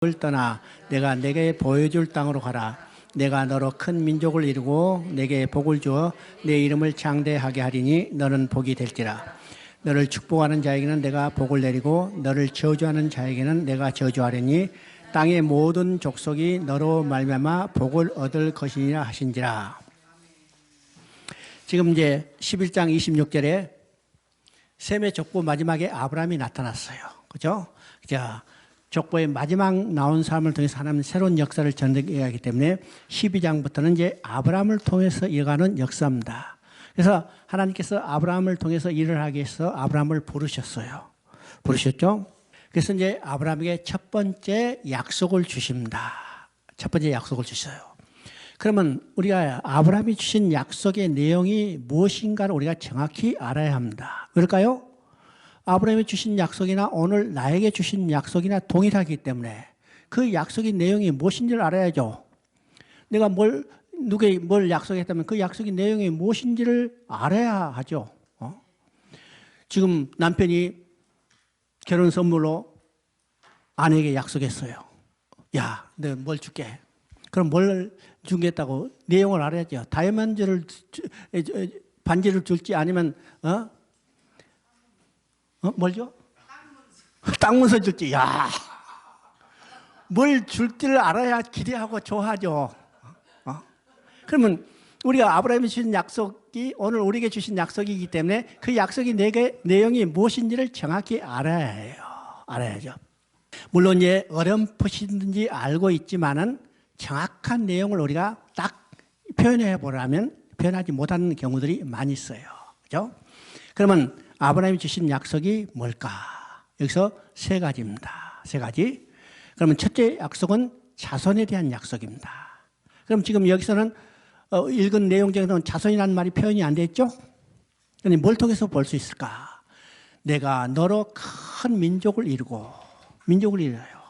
을 떠나 내가 내게 보여줄 땅으로 가라. 내가 너로 큰 민족을 이루고 내게 복을 주어 내 이름을 장대하게 하리니 너는 복이 될지라. 너를 축복하는 자에게는 내가 복을 내리고 너를 저주하는 자에게는 내가 저주하리니 땅의 모든 족속이 너로 말미암아 복을 얻을 것이니라 하신지라. 지금 이제 11장 26절에 셈의 족보 마지막에 아브라함이 나타났어요. 그죠? 자, 족보의 마지막 나온 사람을 통해서 하나님은 새로운 역사를 전개해야 하기 때문에 12장부터는 이제 아브라함을 통해서 이어가는 역사입니다. 그래서 하나님께서 아브라함을 통해서 일을 하기 위해서 아브라함을 부르셨어요. 부르셨죠? 그래서 이제 아브라함에게 첫 번째 약속을 주십니다. 첫 번째 약속을 주셔요. 그러면 우리가 아브라함이 주신 약속의 내용이 무엇인가를 우리가 정확히 알아야 합니다. 왜일까요? 아브라함이 주신 약속이나 오늘 나에게 주신 약속이나 동일하기 때문에 그 약속의 내용이 무엇인지를 알아야죠. 내가 누구에게 뭘 약속했다면 그 약속의 내용이 무엇인지를 알아야 하죠. 지금 남편이 결혼 선물로 아내에게 약속했어요. 야, 내가 뭘 줄게. 그럼 뭘 주겠다고 내용을 알아야죠. 다이아몬드를 반지를 줄지 아니면 뭘죠? 땅문서 줄지. 야, 뭘 줄지를 알아야 기대하고 좋아하죠. 그러면 우리가 아브라함이 주신 약속이 오늘 우리에게 주신 약속이기 때문에 그 약속이 내용이 무엇인지를 정확히 알아야 해요. 알아야죠. 물론 이제 어렴풋이든지 알고 있지만은 정확한 내용을 우리가 딱 표현해 보려면 표현하지 못하는 경우들이 많이 있어요. 그죠? 그러면 아브라함이 주신 약속이 뭘까? 여기서 세 가지입니다. 세 가지. 그러면 첫째 약속은 자손에 대한 약속입니다. 그럼 지금 여기서는 읽은 내용 중에서는 자손이라는 말이 표현이 안 됐죠? 그런데 뭘 통해서 볼 수 있을까? 내가 너로 큰 민족을 이루고, 민족을 이루어요.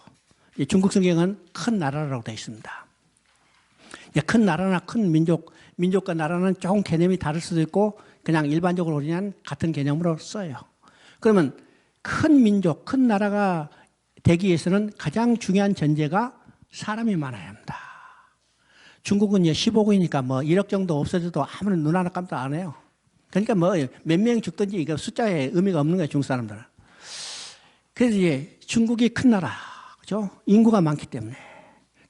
중국 성경은 큰 나라라고 되어 있습니다. 큰 나라나 큰 민족과 나라는 조금 개념이 다를 수도 있고 그냥 일반적으로 우리는 같은 개념으로 써요. 그러면 큰 민족, 큰 나라가 되기 위해서는 가장 중요한 전제가 사람이 많아야 합니다. 중국은 15국이니까 1억 정도 없어져도 아무런 눈 하나 깜짝 안 해요. 그러니까 몇 명이 죽든지 이거 숫자에 의미가 없는 거예요, 중국 사람들은. 그래서 이제 중국이 큰 나라, 그죠? 인구가 많기 때문에.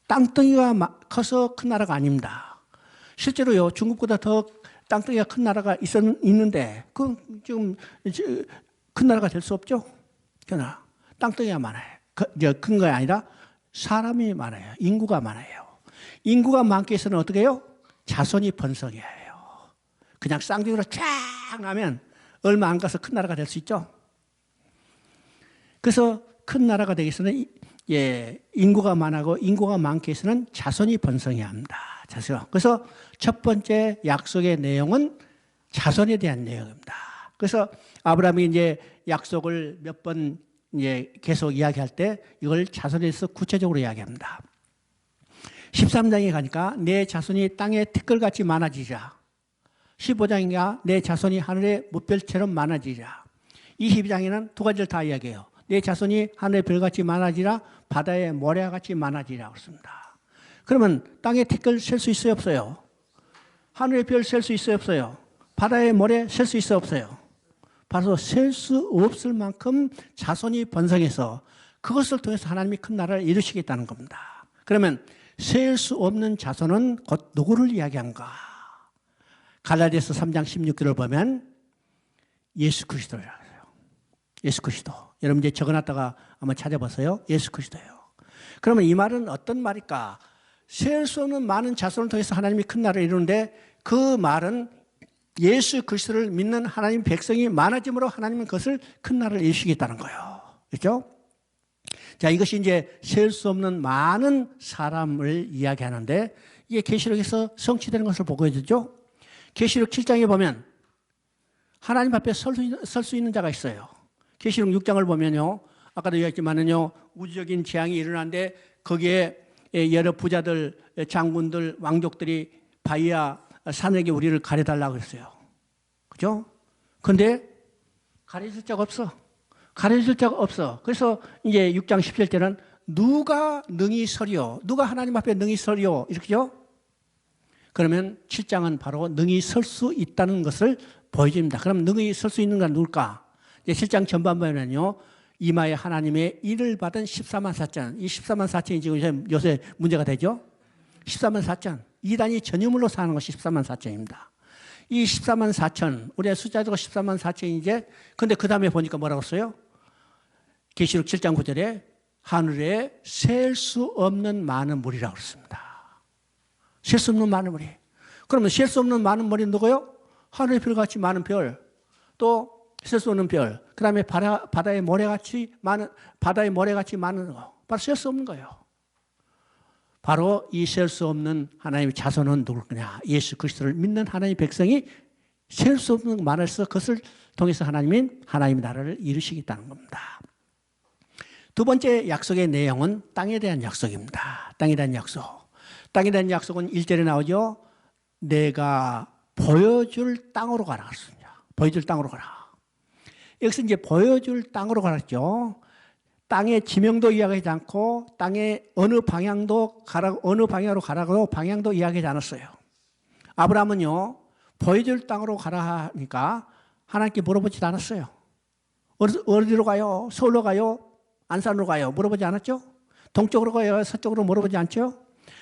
땅덩이가 커서 큰 나라가 아닙니다. 실제로요, 중국보다 더 땅덩이가 큰 나라가 있는데, 지금 큰 나라가 될 수 없죠? 그러나 땅덩이가 많아요. 큰 거 아니라 사람이 많아요. 인구가 많아요. 인구가 많기 위해서는 어떻게 해요? 자손이 번성해야 해요. 그냥 쌍둥이로 쫙 하면 얼마 안 가서 큰 나라가 될 수 있죠? 그래서 큰 나라가 되기 위해서는 인구가 많고 인구가 많기 위해서는 자손이 번성해야 합니다. 자손. 그래서 첫 번째 약속의 내용은 자손에 대한 내용입니다. 그래서 아브라함이 이제 약속을 몇 번 계속 이야기할 때 이걸 자손에 대해서 구체적으로 이야기합니다. 13장에 가니까 내 자손이 땅에 티끌같이 많아지자. 15장인가 내 자손이 하늘의 무별처럼 많아지자. 22장에는 두 가지를 다 이야기해요. 내 자손이 하늘의 별같이 많아지라, 바다의 모래같이 많아지라 그렇습니다. 그러면 땅에 티끌 셀 수 있어요, 없어요? 하늘의 별 셀 수 있어요, 없어요? 바다의 모래 셀 수 있어요, 없어요? 바로 셀 수 없을 만큼 자손이 번성해서 그것을 통해서 하나님이 큰 나라를 이루시겠다는 겁니다. 그러면 셀 수 없는 자손은 곧 누구를 이야기한가? 갈라디아서 3장 16절을 보면 예수 그리스도를 알아요. 예수 그리스도. 여러분 이제 적어놨다가 한번 찾아보세요. 예수 그리스도예요. 그러면 이 말은 어떤 말일까? 셀 수 없는 많은 자손을 통해서 하나님이 큰 나라를 이루는데 그 말은 예수 그리스도를 믿는 하나님 백성이 많아짐으로 하나님은 그것을 큰 나라를 이루시겠다는 거예요. 그렇죠? 자, 이것이 이제 셀 수 없는 많은 사람을 이야기하는데 이게 계시록에서 성취되는 것을 보여주죠. 계시록 7장에 보면 하나님 앞에 설 수 있는 자가 있어요. 계시록 6장을 보면요. 아까도 이야기했지만은요. 우주적인 재앙이 일어나는데 거기에 여러 부자들, 장군들, 왕족들이 바위야 산에게 우리를 가려달라고 했어요. 그죠? 근데 가려줄 자가 없어. 가려줄 자가 없어. 그래서 이제 6장 17절은 누가 능히 서리요? 누가 하나님 앞에 능히 서리요? 이렇게죠? 그러면 7장은 바로 능히 설 수 있다는 것을 보여줍니다. 그럼 능히 설 수 있는 건 누굴까? 7장 전반부에는요, 이마에 하나님의 일을 받은 14만 4천. 이 14만 4천이 지금 요새 문제가 되죠? 14만 4천. 이단이 전유물로 사는 것이 14만 4천입니다. 이 14만 4천, 우리의 숫자도 14만 4천이제, 근데 그 다음에 보니까 뭐라고 써요? 계시록 7장 9절에 하늘에 셀 수 없는 많은 물이라고 그랬습니다. 셀 수 없는 많은 물이. 그러면 셀 수 없는 많은 물이 누구요? 하늘의 별같이 많은 별, 또 셀 수 없는 별, 그 다음에 바다의 모래같이 많은 거. 바로 셀 수 없는 거예요. 바로 이 셀 수 없는 하나님의 자손은 누굴 거냐? 예수 그리스도를 믿는 하나님의 백성이 셀 수 없는 많아서 그것을 통해서 하나님의 나라를 이루시겠다는 겁니다. 두 번째 약속의 내용은 땅에 대한 약속입니다. 땅에 대한 약속. 땅에 대한 약속은 1절에 나오죠. 내가 보여줄 땅으로 가라 그랬습니다. 보여줄 땅으로 가라. 여기서 이제 보여줄 땅으로 가라죠. 땅의 지명도 이야기하지 않고 땅의 어느 방향으로 가라고 방향도 이야기하지 않았어요. 아브라함은요, 보여줄 땅으로 가라 하니까 하나님께 물어보지도 않았어요. 어디로 가요? 서울로 가요? 안산으로 가요? 물어보지 않았죠? 동쪽으로 가요? 서쪽으로 물어보지 않죠?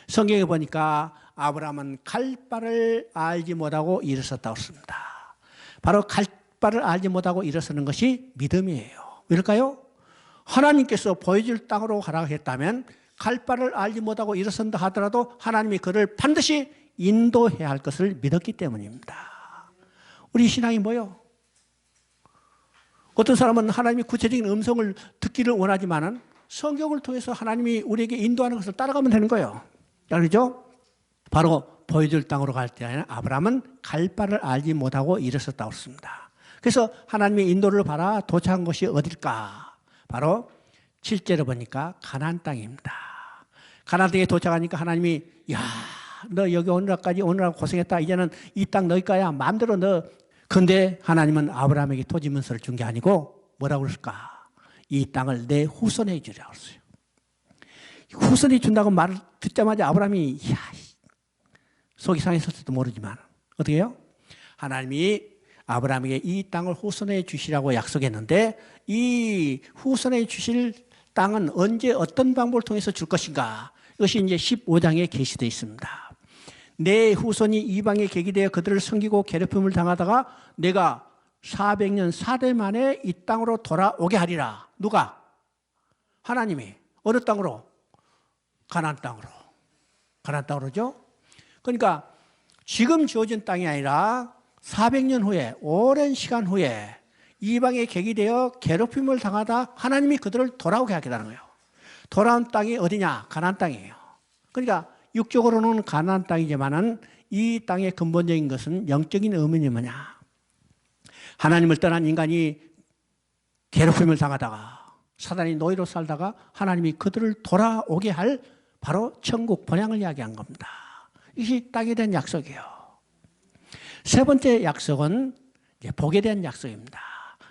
성경에 보니까 아브라함은 갈 바를 알지 못하고 일어섰다고 했습니다. 바로 갈 바를 알지 못하고 일어서는 것이 믿음이에요. 왜일까요? 하나님께서 보여줄 땅으로 가라고 했다면 갈 바를 알지 못하고 일어선다 하더라도 하나님이 그를 반드시 인도해야 할 것을 믿었기 때문입니다. 우리 신앙이 뭐예요? 어떤 사람은 하나님이 구체적인 음성을 듣기를 원하지만은 성경을 통해서 하나님이 우리에게 인도하는 것을 따라가면 되는 거예요. 그렇죠? 바로 보여줄 땅으로 갈 때 아브라함은 갈 바를 알지 못하고 일어섰다고 했습니다. 그래서 하나님의 인도를 받아 도착한 곳이 어딜까? 바로 7절에 보니까 가나안 땅입니다. 가나안 땅에 도착하니까 하나님이 야, 너 여기 오늘까지 고생했다. 이제는 이 땅 너희 거야. 마음대로 너. 근데 하나님은 아브라함에게 토지 문서를 준 게 아니고 뭐라고 그랬을까? 이 땅을 내 후손에 주라고 했어요. 후손이 준다고 말을 듣자마자 아브라함이 야, 속이 상했을지도 모르지만 어떻게 해요? 하나님이 아브라함에게 이 땅을 후손에 주시라고 약속했는데 이 후손에 주실 땅은 언제 어떤 방법을 통해서 줄 것인가? 이것이 이제 15장에 게시되어 있습니다. 내 후손이 이방에 계기되어 그들을 섬기고 괴롭힘을 당하다가 내가 400년 4대 만에 이 땅으로 돌아오게 하리라. 누가? 하나님이. 어느 땅으로? 가나안 땅으로. 가나안 땅으로죠. 그러니까 지금 주어진 땅이 아니라 400년 후에, 오랜 시간 후에 이방에 계기되어 괴롭힘을 당하다 하나님이 그들을 돌아오게 하겠다는 거예요. 돌아온 땅이 어디냐? 가나안 땅이에요. 그러니까 육적으로는 가나안 땅이지만은 이 땅의 근본적인 것은 영적인 의미는 뭐냐? 하나님을 떠난 인간이 괴롭힘을 당하다가 사단이 노예로 살다가 하나님이 그들을 돌아오게 할 바로 천국 본향을 이야기한 겁니다. 이것이 땅에 대한 약속이에요. 세 번째 약속은 이제 복에 대한 약속입니다.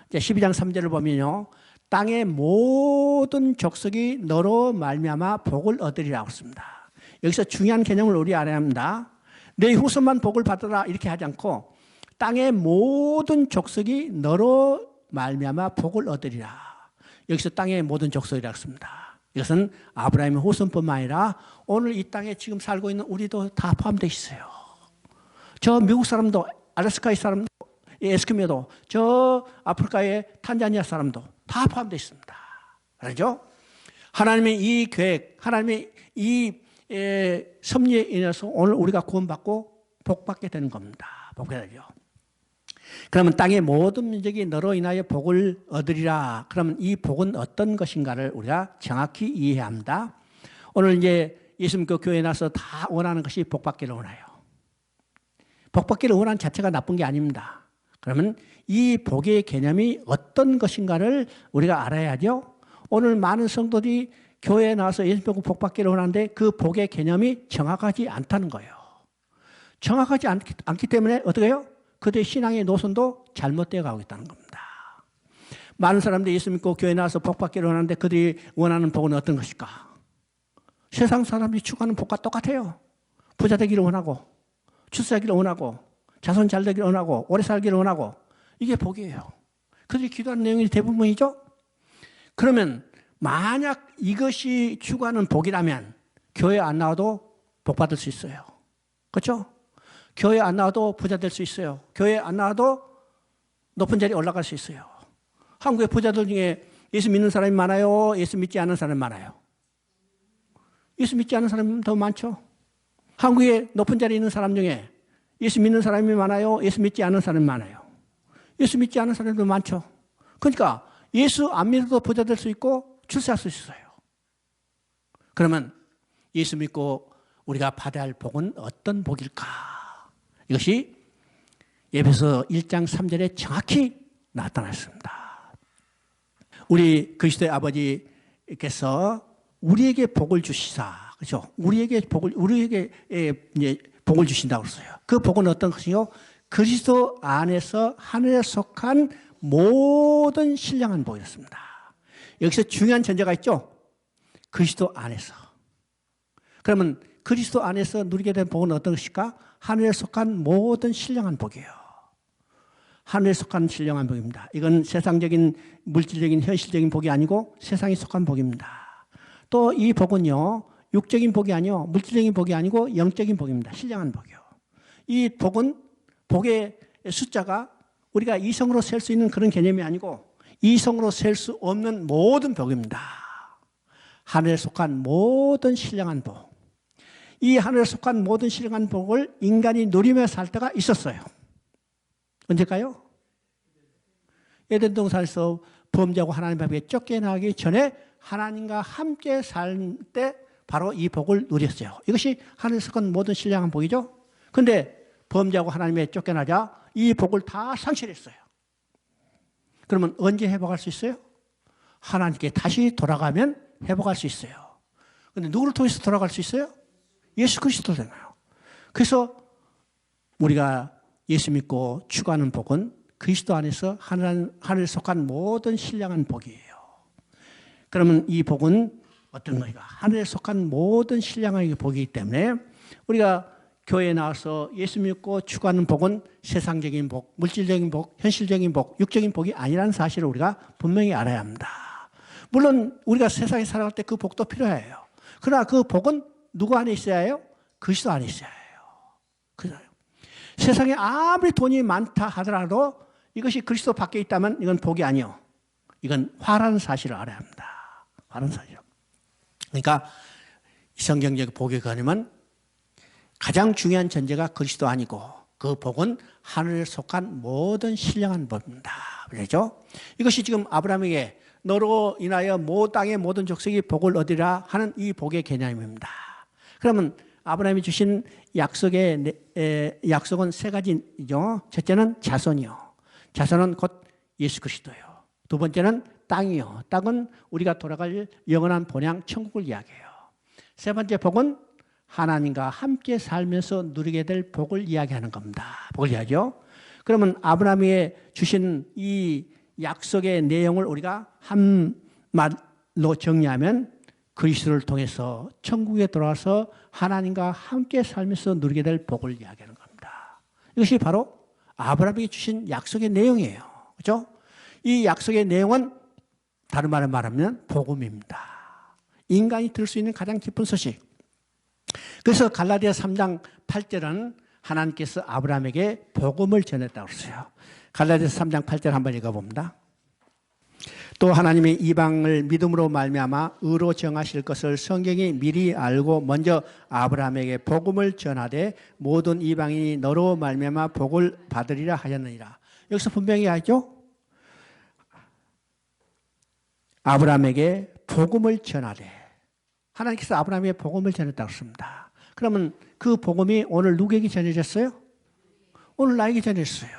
이제 12장 3절을 보면요, 땅의 모든 족속이 너로 말미암아 복을 얻으리라고 했습니다. 여기서 중요한 개념을 우리 알아야 합니다. 내 후손만 복을 받으라 이렇게 하지 않고 땅의 모든 족속이 너로 말미암아 복을 얻으리라. 여기서 땅의 모든 족속이라고 했습니다. 이것은 아브라함의 후손뿐만 아니라 오늘 이 땅에 지금 살고 있는 우리도 다 포함되어 있어요. 저 미국 사람도, 알래스카의 사람도, 에스키모도, 저 아프리카의 탄자니아 사람도 다 포함되어 있습니다. 알죠? 하나님의 이 계획, 하나님의 이 섭리에 인해서 오늘 우리가 구원받고 복받게 되는 겁니다. 복받게 되죠. 그러면 땅의 모든 민족이 너로 인하여 복을 얻으리라. 그러면 이 복은 어떤 것인가를 우리가 정확히 이해해야 합니다. 오늘 이제 예수 믿고 교회에 나서 다 원하는 것이 복받기를 원해요. 복받기를 원하는 자체가 나쁜 게 아닙니다. 그러면 이 복의 개념이 어떤 것인가를 우리가 알아야죠. 오늘 많은 성도들이 교회에 나와서 예수 믿고 복받기를 원하는데 그 복의 개념이 정확하지 않다는 거예요. 정확하지 않기 때문에 어떻게 해요? 그들의 신앙의 노선도 잘못되어 가고 있다는 겁니다. 많은 사람들이 예수 믿고 교회에 나와서 복받기를 원하는데 그들이 원하는 복은 어떤 것일까? 세상 사람들이 추구하는 복과 똑같아요. 부자 되기를 원하고, 출세하기를 원하고, 자손 잘 되기를 원하고, 오래 살기를 원하고, 이게 복이에요. 그들이 기도하는 내용이 대부분이죠. 그러면 만약 이것이 추구하는 복이라면 교회 안 나와도 복 받을 수 있어요. 그렇죠? 교회 안 나와도 부자 될 수 있어요. 교회 안 나와도 높은 자리에 올라갈 수 있어요. 한국의 부자들 중에 예수 믿는 사람이 많아요? 예수 믿지 않는 사람이 많아요? 예수 믿지 않는 사람이 더 많죠. 한국에 높은 자리에 있는 사람 중에 예수 믿는 사람이 많아요? 예수 믿지 않는 사람이 많아요? 예수 믿지 않는 사람도 많죠. 그러니까 예수 안 믿어도 부자 될 수 있고 출세할 수 있어요. 그러면 예수 믿고 우리가 받아야 할 복은 어떤 복일까? 이것이 에베소 1장 3절에 정확히 나타났습니다. 우리 그리스도의 아버지께서 우리에게 복을 주시사, 그렇죠? 우리에게 복을 주신다고 그랬어요. 그 복은 어떤 것이요? 그리스도 안에서 하늘에 속한 모든 신령한 복이었습니다. 여기서 중요한 전제가 있죠? 그리스도 안에서. 그러면 그리스도 안에서 누리게 된 복은 어떤 것일까? 하늘에 속한 모든 신령한 복이에요. 하늘에 속한 신령한 복입니다. 이건 세상적인 물질적인 현실적인 복이 아니고 세상에 속한 복입니다. 또 이 복은요, 육적인 복이 아니요, 물질적인 복이 아니고 영적인 복입니다. 신령한 복이요. 이 복은 복의 숫자가 우리가 이성으로 셀 수 있는 그런 개념이 아니고 이성으로 셀 수 없는 모든 복입니다. 하늘에 속한 모든 신령한 복. 이 하늘에 속한 모든 신령한 복을 인간이 누리며 살 때가 있었어요. 언제까요? 에덴 동산에서 범죄하고 하나님 앞에 쫓겨나기 전에 하나님과 함께 살 때 바로 이 복을 누렸어요. 이것이 하늘에 속한 모든 신령한 복이죠. 그런데 범죄하고 하나님에 쫓겨나자 이 복을 다 상실했어요. 그러면 언제 회복할 수 있어요? 하나님께 다시 돌아가면 회복할 수 있어요. 그런데 누구를 통해서 돌아갈 수 있어요? 예수 그리스도잖아요. 그래서 우리가 예수 믿고 추구하는 복은 그리스도 안에서 하늘에 속한 모든 신령한 복이에요. 그러면 이 복은 어떤 거니까? 하늘에 속한 모든 신령한 복이기 때문에 우리가 교회에 나와서 예수 믿고 추구하는 복은 세상적인 복, 물질적인 복, 현실적인 복, 육적인 복이 아니라는 사실을 우리가 분명히 알아야 합니다. 물론 우리가 세상에 살아갈 때 그 복도 필요해요. 그러나 그 복은 누구 안에 있어야 해요? 그리스도 안에 있어야 해요. 그래요. 세상에 아무리 돈이 많다 하더라도 이것이 그리스도 밖에 있다면 이건 복이 아니요. 이건 화라는 사실을 알아야 합니다. 화라는 사실. 그러니까 성경적 복의 개념은 가장 중요한 전제가 그리스도 아니고 그 복은 하늘에 속한 모든 신령한 복입니다. 그렇죠? 이것이 지금 아브라함에게 너로 인하여 땅의 모든 족속이 복을 얻으리라 하는 이 복의 개념입니다. 그러면 아브라함이 주신 약속은 세 가지죠. 첫째는 자손이요. 자손은 곧 예수 그리스도예요. 두 번째는 땅이요. 땅은 우리가 돌아갈 영원한 본향 천국을 이야기해요. 세 번째 복은 하나님과 함께 살면서 누리게 될 복을 이야기하는 겁니다. 복을 이야기하죠. 그러면 아브라함이 주신 이 약속의 내용을 우리가 한 말로 정리하면 그리스도를 통해서 천국에 돌아와서 하나님과 함께 살면서 누리게 될 복을 이야기하는 겁니다. 이것이 바로 아브라함에게 주신 약속의 내용이에요. 그렇죠? 이 약속의 내용은 다른 말로 말하면 복음입니다. 인간이 들을 수 있는 가장 깊은 소식. 그래서 갈라디아 3장 8절은 하나님께서 아브라함에게 복음을 전했다고 했어요. 갈라디아 3장 8절 한번 읽어봅니다. 또 하나님의 이방을 믿음으로 말미암아 의로 정하실 것을 성경이 미리 알고 먼저 아브라함에게 복음을 전하되 모든 이방인이 너로 말미암아 복을 받으리라 하였느니라. 여기서 분명히 알죠? 아브라함에게 복음을 전하되 하나님께서 아브라함에게 복음을 전했다고 했습니다. 그러면 그 복음이 오늘 누구에게 전해졌어요? 오늘 나에게 전해졌어요.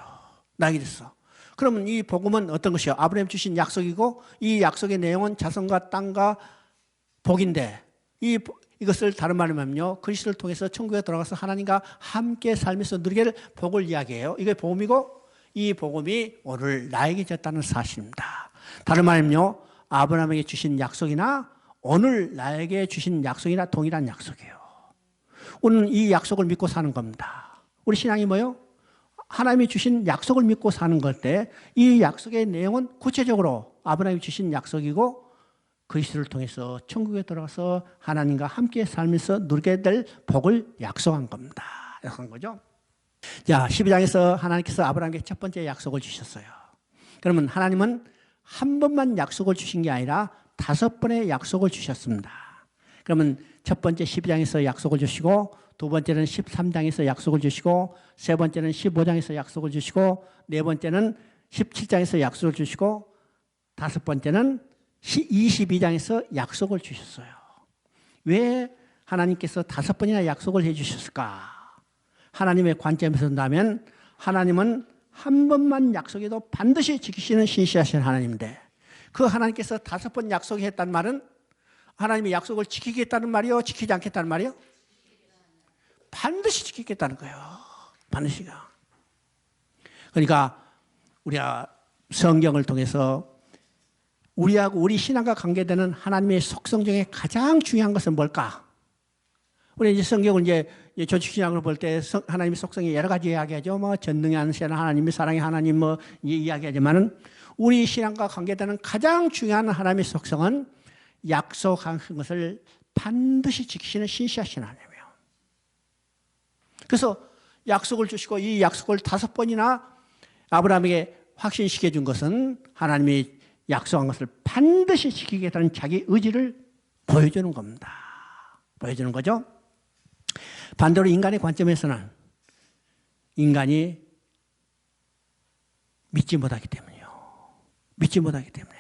나에게 됐어. 그러면 이 복음은 어떤 것이요? 아브라함 주신 약속이고 이 약속의 내용은 자손과 땅과 복인데 이것을 다른 말로 하면요. 그리스도를 통해서 천국에 돌아가서 하나님과 함께 살면서 누리게 될 복을 이야기해요. 이게 복음이고 이 복음이 오늘 나에게 졌다는 사실입니다. 다른 말로는요. 아브라함에게 주신 약속이나 오늘 나에게 주신 약속이나 동일한 약속이에요. 우리는 이 약속을 믿고 사는 겁니다. 우리 신앙이 뭐예요? 하나님이 주신 약속을 믿고 사는 걸 때 이 약속의 내용은 구체적으로 아브라함이 주신 약속이고 그리스도를 통해서 천국에 들어가서 하나님과 함께 살면서 누리게 될 복을 약속한 겁니다. 약속한 거죠. 자, 12장에서 하나님께서 아브라함에게 첫 번째 약속을 주셨어요. 그러면 하나님은 한 번만 약속을 주신 게 아니라 5번의 약속을 주셨습니다. 그러면 첫 번째 12장에서 약속을 주시고 두 번째는 13장에서 약속을 주시고 세 번째는 15장에서 약속을 주시고 네 번째는 17장에서 약속을 주시고 다섯 번째는 22장에서 약속을 주셨어요. 왜 하나님께서 5번이나 약속을 해 주셨을까? 하나님의 관점에서 본다면 하나님은 한 번만 약속해도 반드시 지키시는 신실하신 하나님인데 그 하나님께서 5번 약속했다는 말은 하나님의 약속을 지키겠다는 말이요? 지키지 않겠다는 말이요? 반드시 지키겠다는 거예요. 반드시가. 그러니까 우리가 성경을 통해서 우리하고 우리 신앙과 관계되는 하나님의 속성 중에 가장 중요한 것은 뭘까? 우리 이제 성경을 이제 조직 신앙을 볼 때 하나님의 속성이 여러 가지 이야기하죠. 뭐 전능하신 하나님, 사랑의 하나님 뭐 이야기하지만은 우리 신앙과 관계되는 가장 중요한 하나님의 속성은 약속한 것을 반드시 지키시는 신실하신 하나님이에요. 그래서 약속을 주시고 이 약속을 5번이나 아브라함에게 확신시켜 준 것은 하나님이 약속한 것을 반드시 지키겠다는 자기 의지를 보여주는 겁니다. 보여주는 거죠. 반대로 인간의 관점에서는 인간이 믿지 못하기 때문이요. 믿지 못하기 때문에.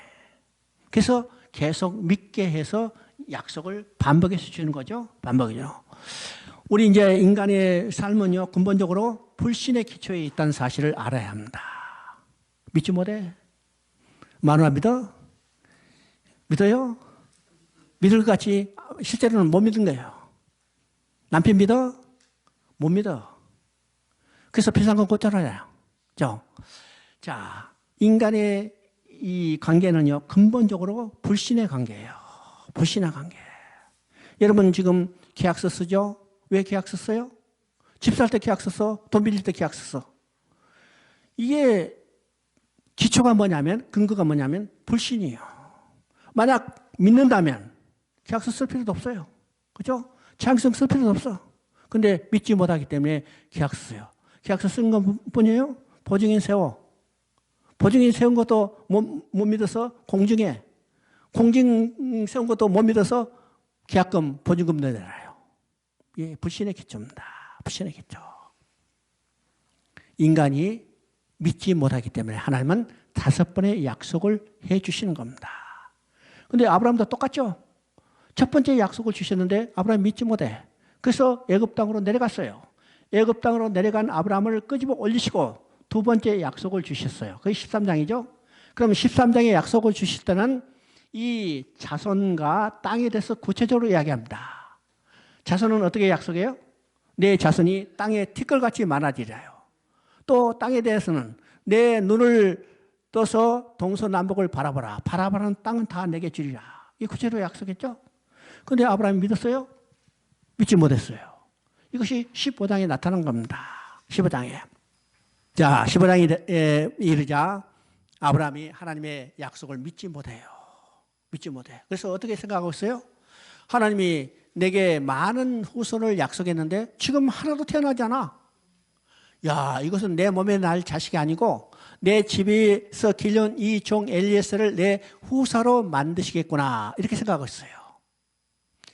그래서 계속 믿게 해서 약속을 반복해서 주는 거죠. 반복이죠. 우리 이제 인간의 삶은요, 근본적으로 불신의 기초에 있다는 사실을 알아야 합니다. 믿지 못해? 마누라 믿어? 믿어요? 믿을 것 같이 실제로는 못 믿은 거예요. 남편 믿어? 못 믿어. 그래서 비싼 건 꽂잖아요. 자, 인간의 이 관계는요, 근본적으로 불신의 관계예요. 불신의 관계. 여러분 지금 계약서 쓰죠? 왜 계약서 써요? 집 살 때 계약서 써? 돈 빌릴 때 계약서 써? 이게 기초가 뭐냐면, 근거가 뭐냐면 불신이에요. 만약 믿는다면 계약서 쓸 필요도 없어요. 그죠? 장성 쓸 필요도 없어. 근데 믿지 못하기 때문에 계약서 써요. 계약서 쓴 것뿐이에요? 보증인 세워. 보증인 세운 것도 못 믿어서 공증해. 공증 세운 것도 못 믿어서 계약금, 보증금 내놔요. 이게 불신의 기초입니다. 불신의 기초. 인간이 믿지 못하기 때문에 하나님은 5번의 약속을 해 주시는 겁니다. 근데 아브라함도 똑같죠? 첫 번째 약속을 주셨는데 아브라함이 믿지 못해. 그래서 애굽 땅으로 내려갔어요. 애굽 땅으로 내려간 아브라함을 끄집어 올리시고 두 번째 약속을 주셨어요. 그게 13장이죠. 그럼 13장의 약속을 주실 때는 이 자손과 땅에 대해서 구체적으로 이야기합니다. 자손은 어떻게 약속해요? 내 자손이 땅에 티끌같이 많아지려요. 또 땅에 대해서는 내 눈을 떠서 동서남북을 바라보라. 바라보는 땅은 다 내게 주리라. 이 구체로 약속했죠. 그런데 아브라함이 믿었어요? 믿지 못했어요. 이것이 15장에 나타난 겁니다. 15장에. 자, 15장에 이르자 아브라함이 하나님의 약속을 믿지 못해요. 믿지 못해. 그래서 어떻게 생각하고 있어요? 하나님이 내게 많은 후손을 약속했는데 지금 하나도 태어나지 않아. 야, 이것은 내 몸에 날 자식이 아니고 내 집에서 길러온 이 종 엘리에셀을 내 후사로 만드시겠구나. 이렇게 생각하고 있어요.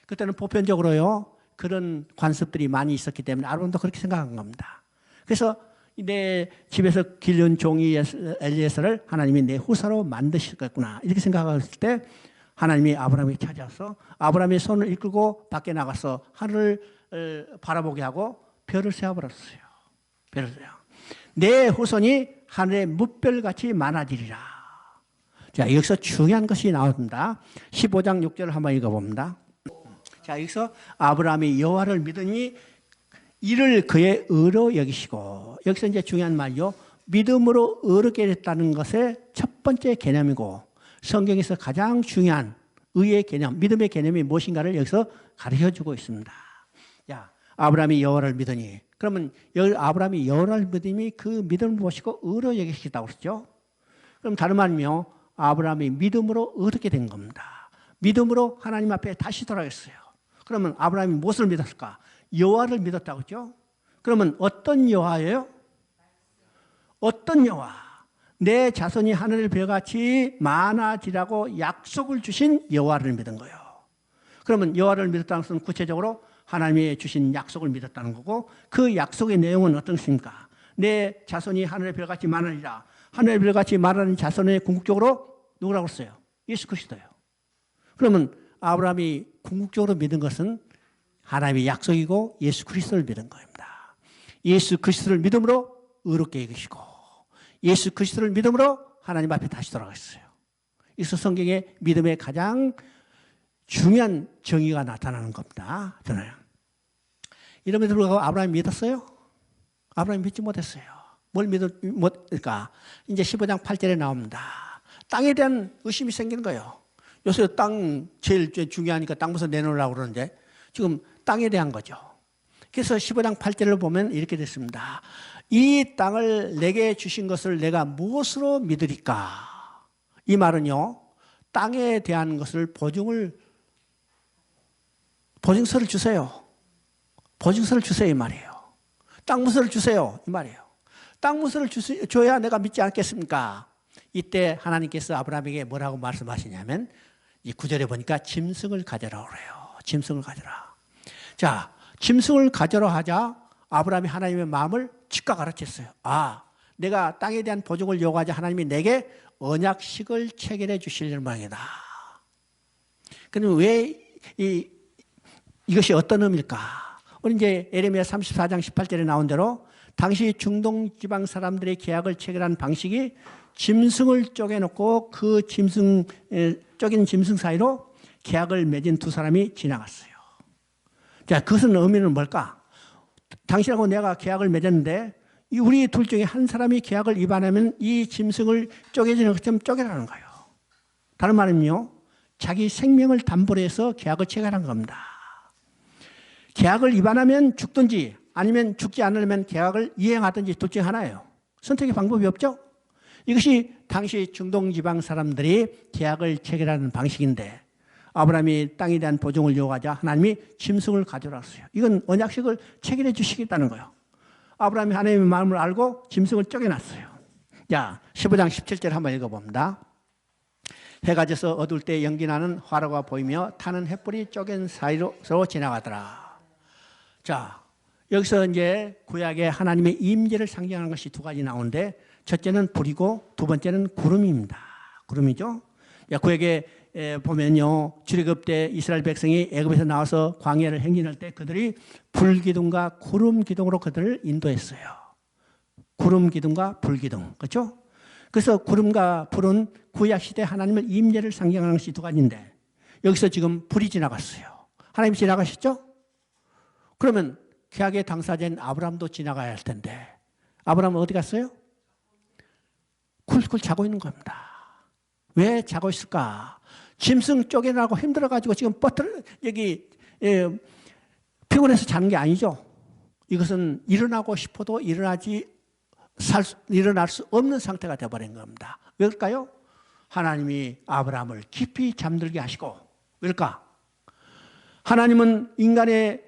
그때는 보편적으로요, 그런 관습들이 많이 있었기 때문에 아론도 그렇게 생각한 겁니다. 그래서 내 집에서 길러온 종이 엘리에셀을 하나님이 내 후사로 만드시겠구나. 이렇게 생각했을 때 하나님이 아브라함에게 찾아서 아브라함의 손을 이끌고 밖에 나가서 하늘을 바라보게 하고 별을 세워버렸어요. 별을 세워. 내 후손이 하늘의 뭇별같이 많아지리라. 자, 여기서 중요한 것이 나옵니다. 15장 6절을 한번 읽어봅니다. 자, 여기서 아브라함이 여호와를 믿으니 이를 그의 의로 여기시고, 여기서 이제 중요한 말이요, 믿음으로 의롭게 됐다는 것의 첫 번째 개념이고 성경에서 가장 중요한 의의 개념, 믿음의 개념이 무엇인가를 여기서 가르쳐주고 있습니다. 야, 아브라함이 여호와를 믿으니, 그러면 아브라함이 여호와를 믿음이 그 믿음을 보시고 의로 여기시다고 그랬죠. 그럼 다른 말이며 아브라함이 믿음으로 의롭게 된 겁니다. 믿음으로 하나님 앞에 다시 돌아갔어요. 그러면 아브라함이 무엇을 믿었을까? 여호와를 믿었다고 했죠. 그러면 어떤 여호와예요? 어떤 여호와? 내 자손이 하늘의 별같이 많아지라고 약속을 주신 여호와를 믿은 거예요. 그러면 여호와를 믿었다는 것은 구체적으로 하나님이 주신 약속을 믿었다는 거고, 그 약속의 내용은 어떤 것입니까? 내 자손이 하늘의 별같이 많으리라. 하늘의 별같이 많은 자손의 궁극적으로 누구라고 했어요? 예수 그리스도예요. 그러면 아브라함이 궁극적으로 믿은 것은 하나님의 약속이고 예수 그리스도를 믿은 겁니다. 예수 그리스도를 믿음으로 의롭게 여기시고 예수 그리스도를 믿음으로 하나님 앞에 다시 돌아갔어요. 이것은 성경의 믿음의 가장 중요한 정의가 나타나는 겁니다. 저는 이름에도 불구하고 아브라함이 믿었어요? 아브라함이 믿지 못했어요. 뭘 못할까? 이제 15장 8절에 나옵니다. 땅에 대한 의심이 생기는 거예요. 요새 땅 제일 중요하니까 땅부서 내놓으려고 그러는데 지금 땅에 대한 거죠. 그래서 15장 8절을 보면 이렇게 됐습니다. 이 땅을 내게 주신 것을 내가 무엇으로 믿으리까? 이 말은요, 땅에 대한 것을 보증서를 주세요. 보증서를 주세요, 이 말이에요. 땅 문서를 주세요, 이 말이에요. 땅 문서를 줘야 내가 믿지 않겠습니까? 이때 하나님께서 아브라함에게 뭐라고 말씀하시냐면, 이 9절에 보니까 짐승을 가져라 그래요. 짐승을 가져라. 자, 짐승을 가져라 하자 아브라함이 하나님의 마음을 즉각 알아챘어요. 아, 내가 땅에 대한 보증을 요구하자 하나님이 내게 언약식을 체결해 주실 모양이다. 그럼 왜 이것이 어떤 의미일까? 우리 이제 에레미야 34장 18절에 나온 대로 당시 중동 지방 사람들의 계약을 체결한 방식이 짐승을 쪼개놓고 그 쪼갠 짐승 사이로 계약을 맺은 두 사람이 지나갔어요. 자, 그것은 의미는 뭘까? 당신하고 내가 계약을 맺었는데 우리 둘 중에 한 사람이 계약을 위반하면 이 짐승을 쪼개지는 것처럼 쪼개라는 거예요. 다른 말은요, 자기 생명을 담보로 해서 계약을 체결한 겁니다. 계약을 위반하면 죽든지 아니면 죽지 않으려면 계약을 이행하든지 둘 중에 하나예요. 선택의 방법이 없죠? 이것이 당시 중동 지방 사람들이 계약을 체결하는 방식인데 아브라함이 땅에 대한 보증을 요구하자 하나님이 짐승을 가져왔어요. 이건 언약식을 체결해 주시겠다는 거예요. 아브라함이 하나님의 마음을 알고 짐승을 쪼개놨어요. 자, 15장 17절 한번 읽어봅니다. 해가 져서 어두울 때 연기나는 화로가 보이며 타는 횃불이 쪼갠 사이로 지나가더라. 자, 여기서 이제 구약의 하나님의 임재를 상징하는 것이 두 가지 나오는데 첫째는 불이고 두 번째는 구름입니다. 구름이죠. 구약에 보면요, 출애굽 때 이스라엘 백성이 애굽에서 나와서 광야를 행진할 때 그들이 불기둥과 구름기둥으로 그들을 인도했어요. 구름기둥과 불기둥, 그렇죠? 그래서 구름과 불은 구약시대 하나님의 임재를 상징하는 것이 두 가지인데 여기서 지금 불이 지나갔어요. 하나님이 지나가셨죠? 그러면 계약의 당사자인 아브라함도 지나가야 할 텐데 아브라함은 어디 갔어요? 쿨쿨 자고 있는 겁니다. 왜 자고 있을까? 짐승 쪼개나고 힘들어가지고 지금 여기 피곤해서 자는 게 아니죠. 이것은 일어나고 싶어도 일어날 수 없는 상태가 되어버린 겁니다. 왜일까요? 하나님이 아브라함을 깊이 잠들게 하시고, 왜일까? 하나님은 인간의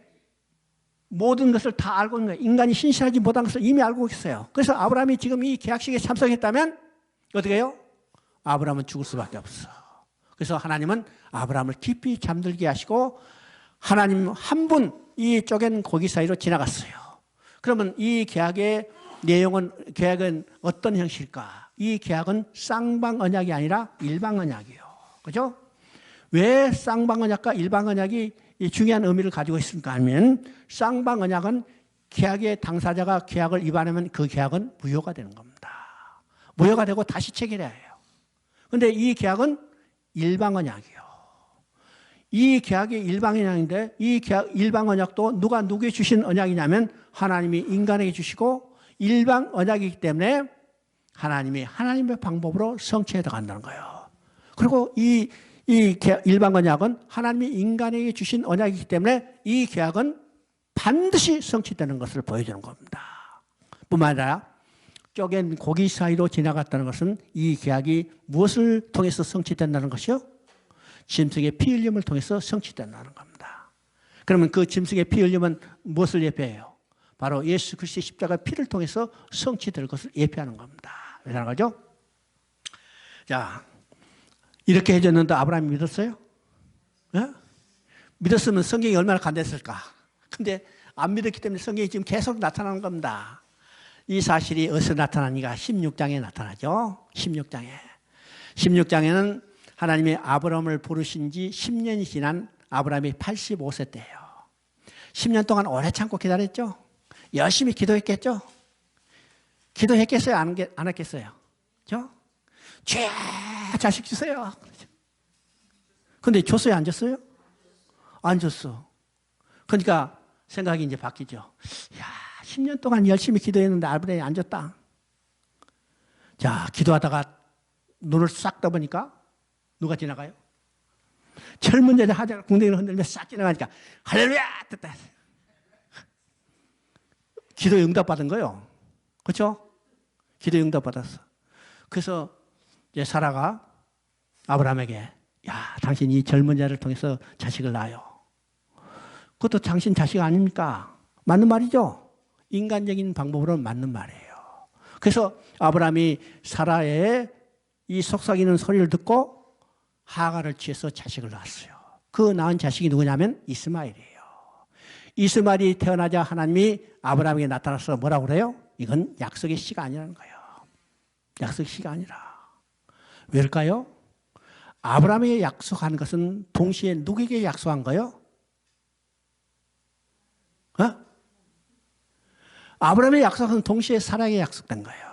모든 것을 다 알고 있는 거예요. 인간이 신실하지 못한 것을 이미 알고 있어요. 그래서 아브라함이 지금 이 계약식에 참석했다면 어떻게 해요? 아브라함은 죽을 수밖에 없어. 그래서 하나님은 아브라함을 깊이 잠들게 하시고 하나님 한 분 이 쪼갠 고기 사이로 지나갔어요. 그러면 이 계약의 계약은 어떤 형식일까? 이 계약은 쌍방 언약이 아니라 일방 언약이에요. 그죠? 왜 쌍방 언약과 일방 언약이 중요한 의미를 가지고 있습니까? 하면 쌍방 언약은 계약의 당사자가 계약을 위반하면 그 계약은 무효가 되는 겁니다. 무효가 되고 다시 체결해야 해요. 그런데 이 계약은 일방 언약이에요. 이 계약이 일방 언약인데 이 계약 일방 언약도 누가 누구에게 주신 언약이냐면 하나님이 인간에게 주시고 일방 언약이기 때문에 하나님이 하나님의 방법으로 성취해 들어간다는 거예요. 그리고 이 일반 언약은 하나님이 인간에게 주신 언약이기 때문에 이 계약은 반드시 성취되는 것을 보여주는 겁니다. 뿐만 아니라 쪼갠 고기 사이로 지나갔다는 것은 이 계약이 무엇을 통해서 성취된다는 것이요? 짐승의 피 흘림을 통해서 성취된다는 겁니다. 그러면 그 짐승의 피 흘림은 무엇을 예표해요? 바로 예수 그리스도의 십자가 피를 통해서 성취될 것을 예표하는 겁니다. 왜냐는 거죠? 자, 이렇게 해줬는데 아브라함이 믿었어요? 네? 믿었으면 성경이 얼마나 간댔을까? 근데 안 믿었기 때문에 성경이 지금 계속 나타나는 겁니다. 이 사실이 어디서 나타나니까 16장에 나타나죠. 16장에. 16장에는 하나님이 아브라함을 부르신 지 10년이 지난 아브라함이 85세 때예요. 10년 동안 오래 참고 기다렸죠. 열심히 기도했겠죠. 기도했겠어요? 안 했겠어요? 그렇죠? 죄 자식 주세요. 근데 줬어요? 안 줬어요? 안 줬어. 그러니까 생각이 이제 바뀌죠. 야, 10년 동안 열심히 기도했는데 아브라함이 안 줬다. 자, 기도하다가 눈을 싹 떠보니까 누가 지나가요? 젊은 여자 하자가 궁뎅이를 흔들며 싹 지나가니까 할렐루야! 됐다. 기도 응답받은 거예요. 그렇죠? 기도 응답받았어. 그래서 이제 사라가 아브라함에게 야, 당신 이 젊은 자를 통해서 자식을 낳아요. 그것도 당신 자식 아닙니까? 맞는 말이죠? 인간적인 방법으로는 맞는 말이에요. 그래서 아브라함이 사라의 이 속삭이는 소리를 듣고 하가를 취해서 자식을 낳았어요. 그 낳은 자식이 누구냐면 이스마엘이에요. 이스마엘이 태어나자 하나님이 아브라함에게 나타나서 뭐라고 그래요? 이건 약속의 씨가 아니라는 거예요. 약속의 씨가 아니라. 왜일까요? 아브라함에게 약속한 것은 동시에 누구에게 약속한 거예요? 아브라함의 약속은 동시에 사라에게 약속된 거예요.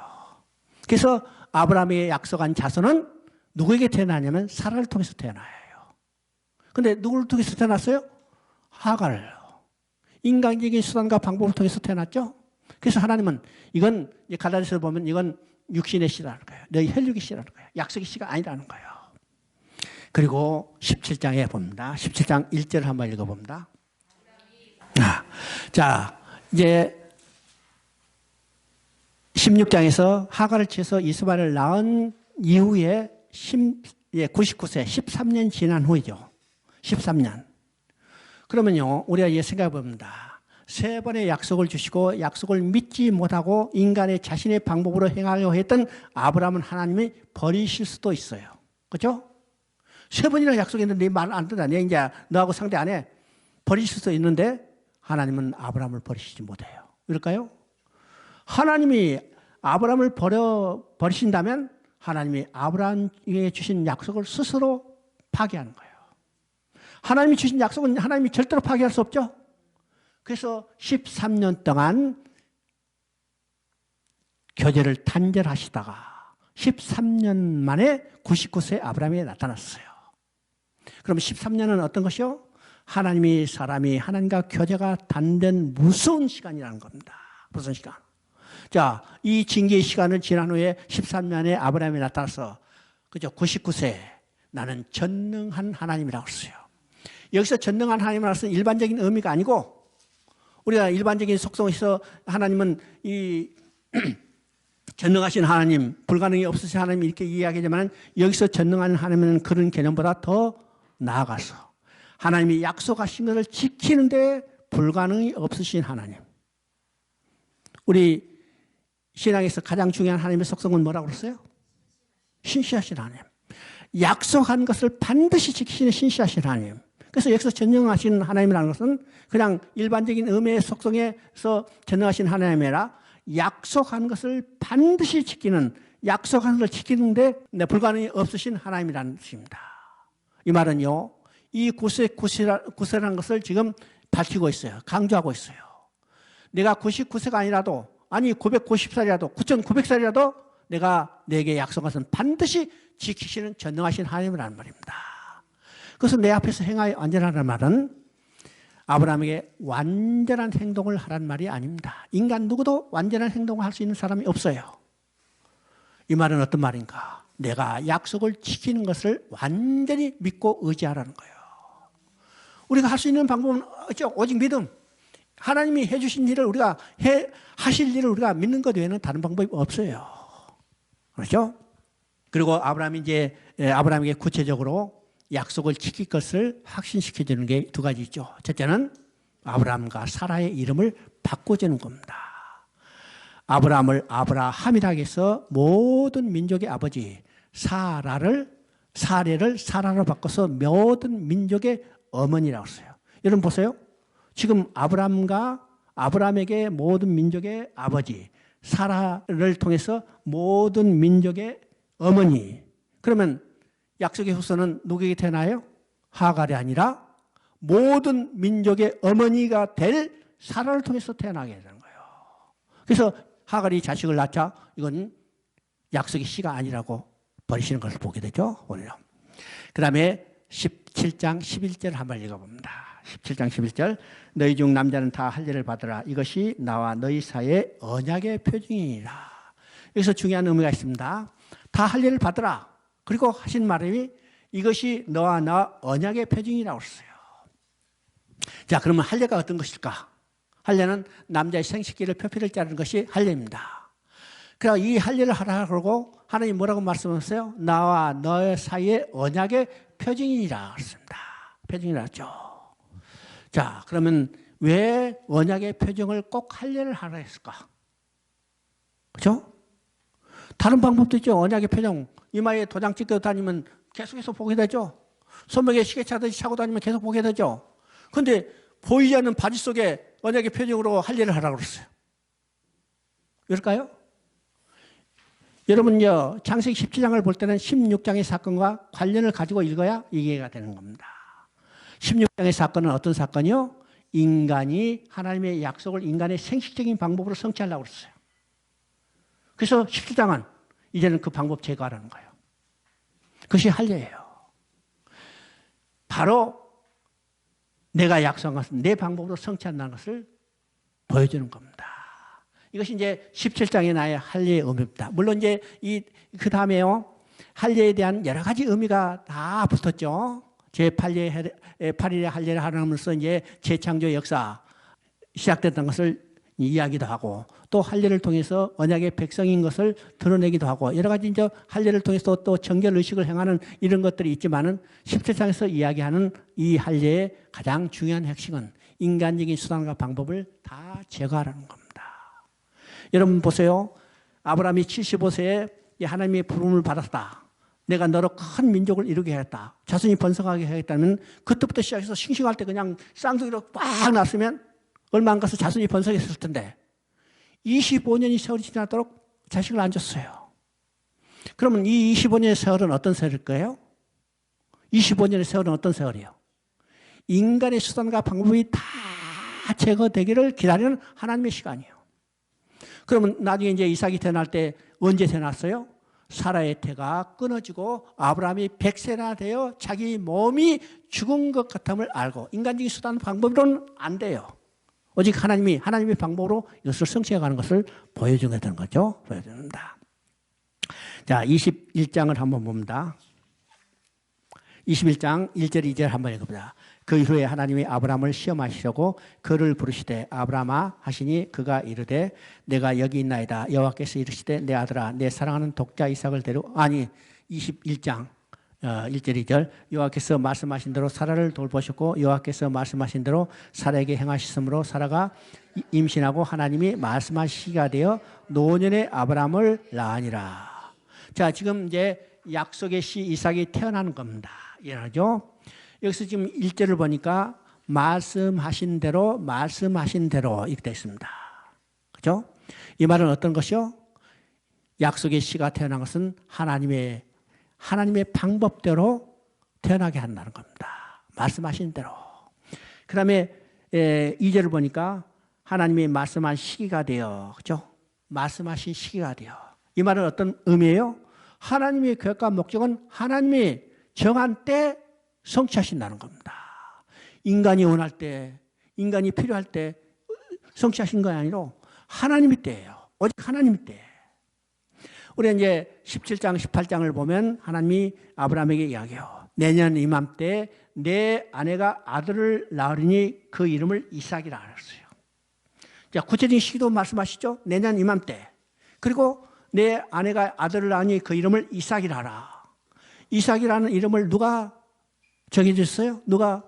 그래서 아브라함에게 약속한 자손은 누구에게 태어나냐면 사라를 통해서 태어나요. 근데 누구를 통해서 태어났어요? 하가를. 인간적인 수단과 방법을 통해서 태어났죠. 그래서 하나님은 이건 갈라디아서에 보면 이건 육신의 씨라는 거예요. 너희 혈육의 씨라는 거예요. 약속의 씨가 아니라는 거예요. 그리고 17장에 봅니다. 17장 1절을 한번 읽어봅니다. 자, 이제 16장에서 하가를 취해서 이스마엘을 낳은 이후에 99세, 13년 지난 후이죠. 13년. 그러면요, 우리가 이제 생각해 봅니다. 세 번의 약속을 주시고 약속을 믿지 못하고 인간의 자신의 방법으로 행하려 했던 아브라함은 하나님이 버리실 수도 있어요. 그렇죠? 세 번이나 약속했는데 네 말 안 듣다. 내 이제 너하고 상대 안 해. 버리실 수도 있는데 하나님은 아브라함을 버리시지 못해요. 왜일까요? 하나님이 아브라함을 버리신다면 하나님이 아브라함에게 주신 약속을 스스로 파기하는 거예요. 하나님이 주신 약속은 하나님이 절대로 파기할 수 없죠. 그래서 13년 동안 교제를 단절하시다가 13년 만에 99세 아브라함이 나타났어요. 그럼 13년은 어떤 것이요? 하나님이 사람이 하나님과 교제가 단된 무서운 시간이라는 겁니다. 무슨 시간? 자, 이 징계의 시간을 지난 후에 13년에 아브라함이 나타나서 그죠? 99세 나는 전능한 하나님이라고 했어요. 여기서 전능한 하나님이라고 해서 일반적인 의미가 아니고 우리가 일반적인 속성에서 하나님은 이 전능하신 하나님, 불가능이 없으신 하나님 이렇게 이야기하지만 여기서 전능한 하나님은 그런 개념보다 더 나아가서 하나님이 약속하신 것을 지키는데 불가능이 없으신 하나님. 우리 신앙에서 가장 중요한 하나님의 속성은 뭐라고 그랬어요? 신실하신 하나님. 약속한 것을 반드시 지키시는 신실하신 하나님. 그래서 여기서 전능하신 하나님이라는 것은 그냥 일반적인 의미의 속성에서 전능하신 하나님이 아니라 약속한 것을 반드시 지키는, 약속한 것을 지키는데 불가능이 없으신 하나님이라는 뜻입니다. 이 말은요, 이 구세라는 것을 지금 밝히고 있어요. 강조하고 있어요. 내가 99세가 아니라도, 아니 990살이라도, 9900살이라도 내가 내게 약속한 것은 반드시 지키시는 전능하신 하나님이라는 말입니다. 그래서 내 앞에서 행하여 완전하라는 말은 아브라함에게 완전한 행동을 하라는 말이 아닙니다. 인간 누구도 완전한 행동을 할 수 있는 사람이 없어요. 이 말은 어떤 말인가? 내가 약속을 지키는 것을 완전히 믿고 의지하라는 거예요. 우리가 할 수 있는 방법은 오직 믿음. 하나님이 해주신 일을 우리가 하실 일을 우리가 믿는 것 외에는 다른 방법이 없어요. 그렇죠? 그리고 아브라함에게 구체적으로 약속을 지킬 것을 확신시켜 주는 게 두 가지 있죠. 첫째는 아브라함과 사라의 이름을 바꿔주는 겁니다. 아브라함을 아브라함이라 해서 모든 민족의 아버지, 사례를 사라로 바꿔서 모든 민족의 어머니라고 했어요. 여러분 보세요. 지금 아브라함에게 모든 민족의 아버지, 사라를 통해서 모든 민족의 어머니. 그러면 약속의 후손은 누구에게 태어나요? 하갈이 아니라 모든 민족의 어머니가 될 사라를 통해서 태어나게 되는 거예요. 그래서 하갈이 자식을 낳자 이건 약속의 씨가 아니라고 버리시는 것을 보게 되죠. 그 다음에 17장 11절 한번 읽어봅니다. 17장 11절 너희 중 남자는 다 할례를 받으라. 이것이 나와 너희 사이의 언약의 표징이니라. 여기서 중요한 의미가 있습니다. 다 할례를 받으라. 그리고 하신 말이 이것이 너와 나 언약의 표징이라고 했어요. 자, 그러면 할례가 어떤 것일까? 할례는 남자의 생식기를 표피를 자르는 것이 할례입니다. 그래서 이 할례를 하라 그러고 하나님 뭐라고 말씀하셨어요? 나와 너의 사이의 언약의 표징이라 그랬습니다. 표징이라 했죠. 자, 그러면 왜 언약의 표징을 꼭 할례를 하라 했을까? 그렇죠? 다른 방법도 있죠. 언약의 표징. 이마에 도장 찍고 다니면 계속해서 보게 되죠. 손목에 시계 차듯이 차고 다니면 계속 보게 되죠. 그런데 보이지 않는 바지 속에 언약의 표징으로 할례를 하라고 그랬어요. 왜일까요? 여러분요, 창세기 17장을 볼 때는 16장의 사건과 관련을 가지고 읽어야 이해가 되는 겁니다. 16장의 사건은 어떤 사건이요? 인간이 하나님의 약속을 인간의 생식적인 방법으로 성취하려고 그랬어요. 그래서 17장은 이제는 그 방법 제거하라는 거예요. 그것이 할례예요. 바로 내가 약속한 것은 내 방법으로 성취한다는 것을 보여주는 겁니다. 이것이 이제 17장의 나의 할례의 의미입니다. 물론 이제 그 다음에요, 할례에 대한 여러 가지 의미가 다 붙었죠. 제8일의 할례를 하면서 이제 재창조 역사 시작됐던 것을 이야기도 하고 또 할례를 통해서 언약의 백성인 것을 드러내기도 하고 여러 가지 이제 할례를 통해서 또 정결 의식을 행하는 이런 것들이 있지만은 17장에서 이야기하는 이 할례의 가장 중요한 핵심은 인간적인 수단과 방법을 다 제거하라는 겁니다. 여러분 보세요. 아브라함이 75세에 하나님의 부름을 받았다. 내가 너로 큰 민족을 이루게 하겠다. 자손이 번성하게 하겠다면 그때부터 시작해서 싱싱할 때 그냥 쌍둥이로 꽉 났으면 얼마 안 가서 자손이 번성했을 텐데 25년이 세월이 지나도록 자식을 안 줬어요. 그러면 이 25년의 세월은 어떤 세월일 거예요? 25년의 세월은 어떤 세월이에요? 인간의 수단과 방법이 다 제거되기를 기다리는 하나님의 시간이에요. 그러면 나중에 이제 이삭이 태어날 때 언제 태어났어요? 사라의 태가 끊어지고 아브라함이 100세나 되어 자기 몸이 죽은 것 같음을 알고 인간적인 수단 방법으로는 안 돼요. 오직 하나님의 방법으로 이것을 성취해가는 것을 보여주게 되는 거죠. 보여줍니다. 자, 21장을 한번 봅니다. 21장 1절 2절 한번 읽어보자. 그 이후에 하나님이 아브라함을 시험하시려고 그를 부르시되 아브라함아 하시니 그가 이르되 내가 여기 있나이다. 여호와께서 이르시되 내 아들아 내 사랑하는 독자 이삭을 21장 1절 2절 여호와께서 말씀하신 대로 사라를 돌보셨고 여호와께서 말씀하신 대로 사라에게 행하셨으므로 사라가 임신하고 하나님이 말씀하시기가 되어 노년의 아브라함을 낳으니라. 자, 지금 이제 약속의 씨 이삭이 태어나는 겁니다. 이해하죠? 여기서 지금 1절을 보니까 말씀하신 대로 이렇게 되어 있습니다. 그죠? 이 말은 어떤 것이요? 약속의 씨가 태어난 것은 하나님의 방법대로 태어나게 한다는 겁니다. 말씀하신 대로. 그 다음에 2절을 보니까 하나님이 말씀한 시기가 되어, 그죠? 말씀하신 시기가 되어. 이 말은 어떤 의미예요? 하나님의 계획과 목적은 하나님이 정한 때 성취하신다는 겁니다. 인간이 원할 때, 인간이 필요할 때 성취하신 거 아니라 하나님의 때예요. 오직 하나님의 때. 우리 이제 17장, 18장을 보면 하나님이 아브라함에게 이야기해요. 내년 이맘때 내 아내가 아들을 낳으리니 그 이름을 이삭이라 하셨어요. 자, 구체적인 시기도 말씀하시죠. 내년 이맘때. 그리고 내 아내가 아들을 낳으니 그 이름을 이삭이라 하라. 이삭이라는 이름을 누가 정해줬어요? 누가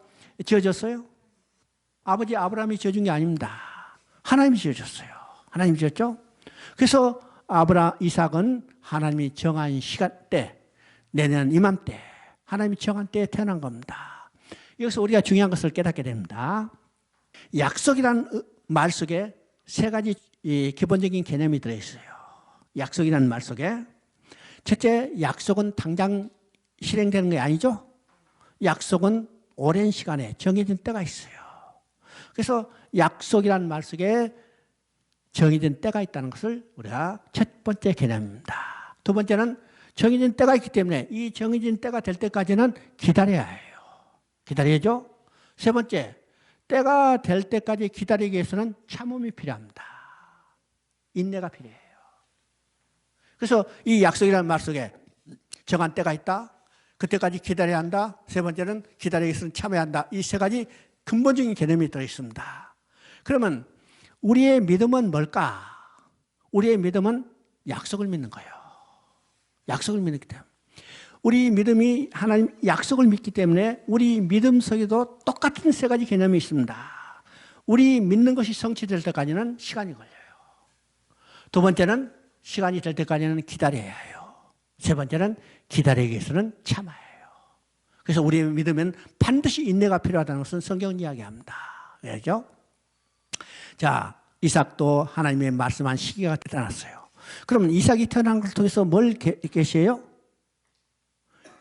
지어줬어요? 아버지 아브라함이 지어준 게 아닙니다. 하나님이 지어줬어요. 하나님이 지었죠? 그래서 이삭은 하나님이 정한 시간대, 내년 이맘때, 하나님이 정한 때에 태어난 겁니다. 여기서 우리가 중요한 것을 깨닫게 됩니다. 약속이라는 말 속에 세 가지 기본적인 개념이 들어있어요. 약속이라는 말 속에. 첫째, 약속은 당장 실행되는 게 아니죠. 약속은 오랜 시간에 정해진 때가 있어요. 그래서 약속이라는 말 속에 정해진 때가 있다는 것을 우리가 첫 번째 개념입니다. 두 번째는 정해진 때가 있기 때문에 이 정해진 때가 될 때까지는 기다려야 해요. 기다려야죠. 세 번째, 때가 될 때까지 기다리기 위해서는 참음이 필요합니다. 인내가 필요해요. 그래서 이 약속이라는 말 속에 정한 때가 있다. 그때까지 기다려야 한다. 세 번째는 기다리기 위해서는 참아야 한다. 이 세 가지 근본적인 개념이 들어있습니다. 그러면 우리의 믿음은 뭘까? 우리의 믿음은 약속을 믿는 거예요. 약속을 믿기 때문에. 우리 믿음이 하나님 약속을 믿기 때문에 우리 믿음 속에도 똑같은 세 가지 개념이 있습니다. 우리 믿는 것이 성취될 때까지는 시간이 걸려요. 두 번째는 시간이 될 때까지는 기다려야 해요. 세 번째는 기다리기 위해서는 참아야 해요. 그래서 우리의 믿음은 반드시 인내가 필요하다는 것은 성경은 이야기합니다. 그렇죠? 자, 이삭도 하나님의 말씀한 시기가 태어났어요. 그러면 이삭이 태어난 것을 통해서 뭘 계시해요?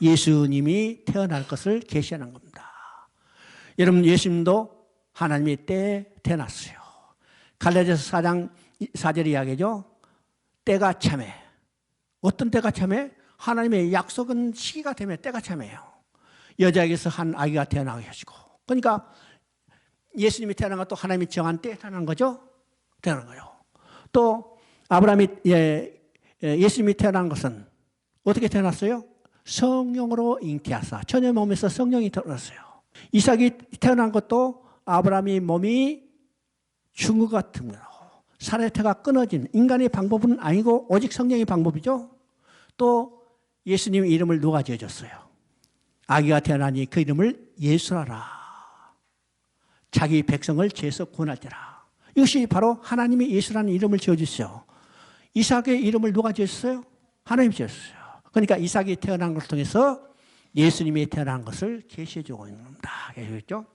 예수님이 태어날 것을 계시하는 겁니다. 여러분, 예수님도 하나님의 때에 태어났어요. 갈라디아서 4장 4절 이야기죠. 때가 참해. 어떤 때가 참해? 하나님의 약속은 시기가 되면 때가 참해요. 여자에게서 한 아기가 태어나게 하시고. 그러니까 예수님이 태어난 것도 하나님이 정한 때에 태어난 거죠. 태어난 거예요. 또 아브라함이 예수님이 태어난 것은 어떻게 태어났어요? 성령으로 잉태하사 처녀 몸에서 성령이 태어났어요. 이삭이 태어난 것도 아브라함의 몸이 죽은 것 같은 거예요. 사례태가 끊어진 인간의 방법은 아니고 오직 성령의 방법이죠. 또 예수님의 이름을 누가 지어줬어요? 아기가 태어나니 그 이름을 예수라라. 자기 백성을 죄에서 구원할 때라. 이것이 바로 하나님이 예수라는 이름을 지어주셨어요. 이삭의 이름을 누가 지었어요? 하나님이 지었어요. 그러니까 이삭이 태어난 것을 통해서 예수님이 태어난 것을 계시해주고 있는 겁니다. 계시겠죠?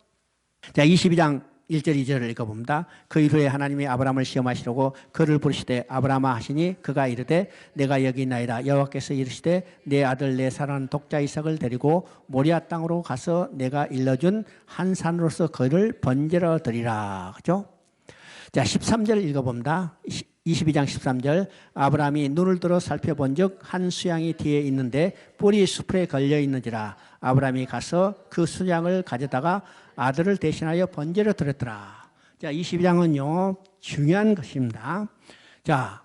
자, 22장 1절 2절을 읽어봅니다. 그 이후에 하나님이 아브라함을 시험하시려고 그를 부르시되 아브라함아 하시니 그가 이르되 내가 여기 있나이다. 여호와께서 이르시되 내 아들 내 사랑하는 독자 이삭을 데리고 모리아 땅으로 가서 내가 일러준 한 산으로서 그를 번제로 드리라. 그죠? 자, 13절 읽어봅니다. 22장 13절 아브라함이 눈을 들어 살펴본 즉 한 수양이 뒤에 있는데 뿔이 숲에 걸려 있는지라 아브라함이 가서 그 수양을 가져다가 아들을 대신하여 번제로 드렸더라. 자, 22장은요 중요한 것입니다. 자,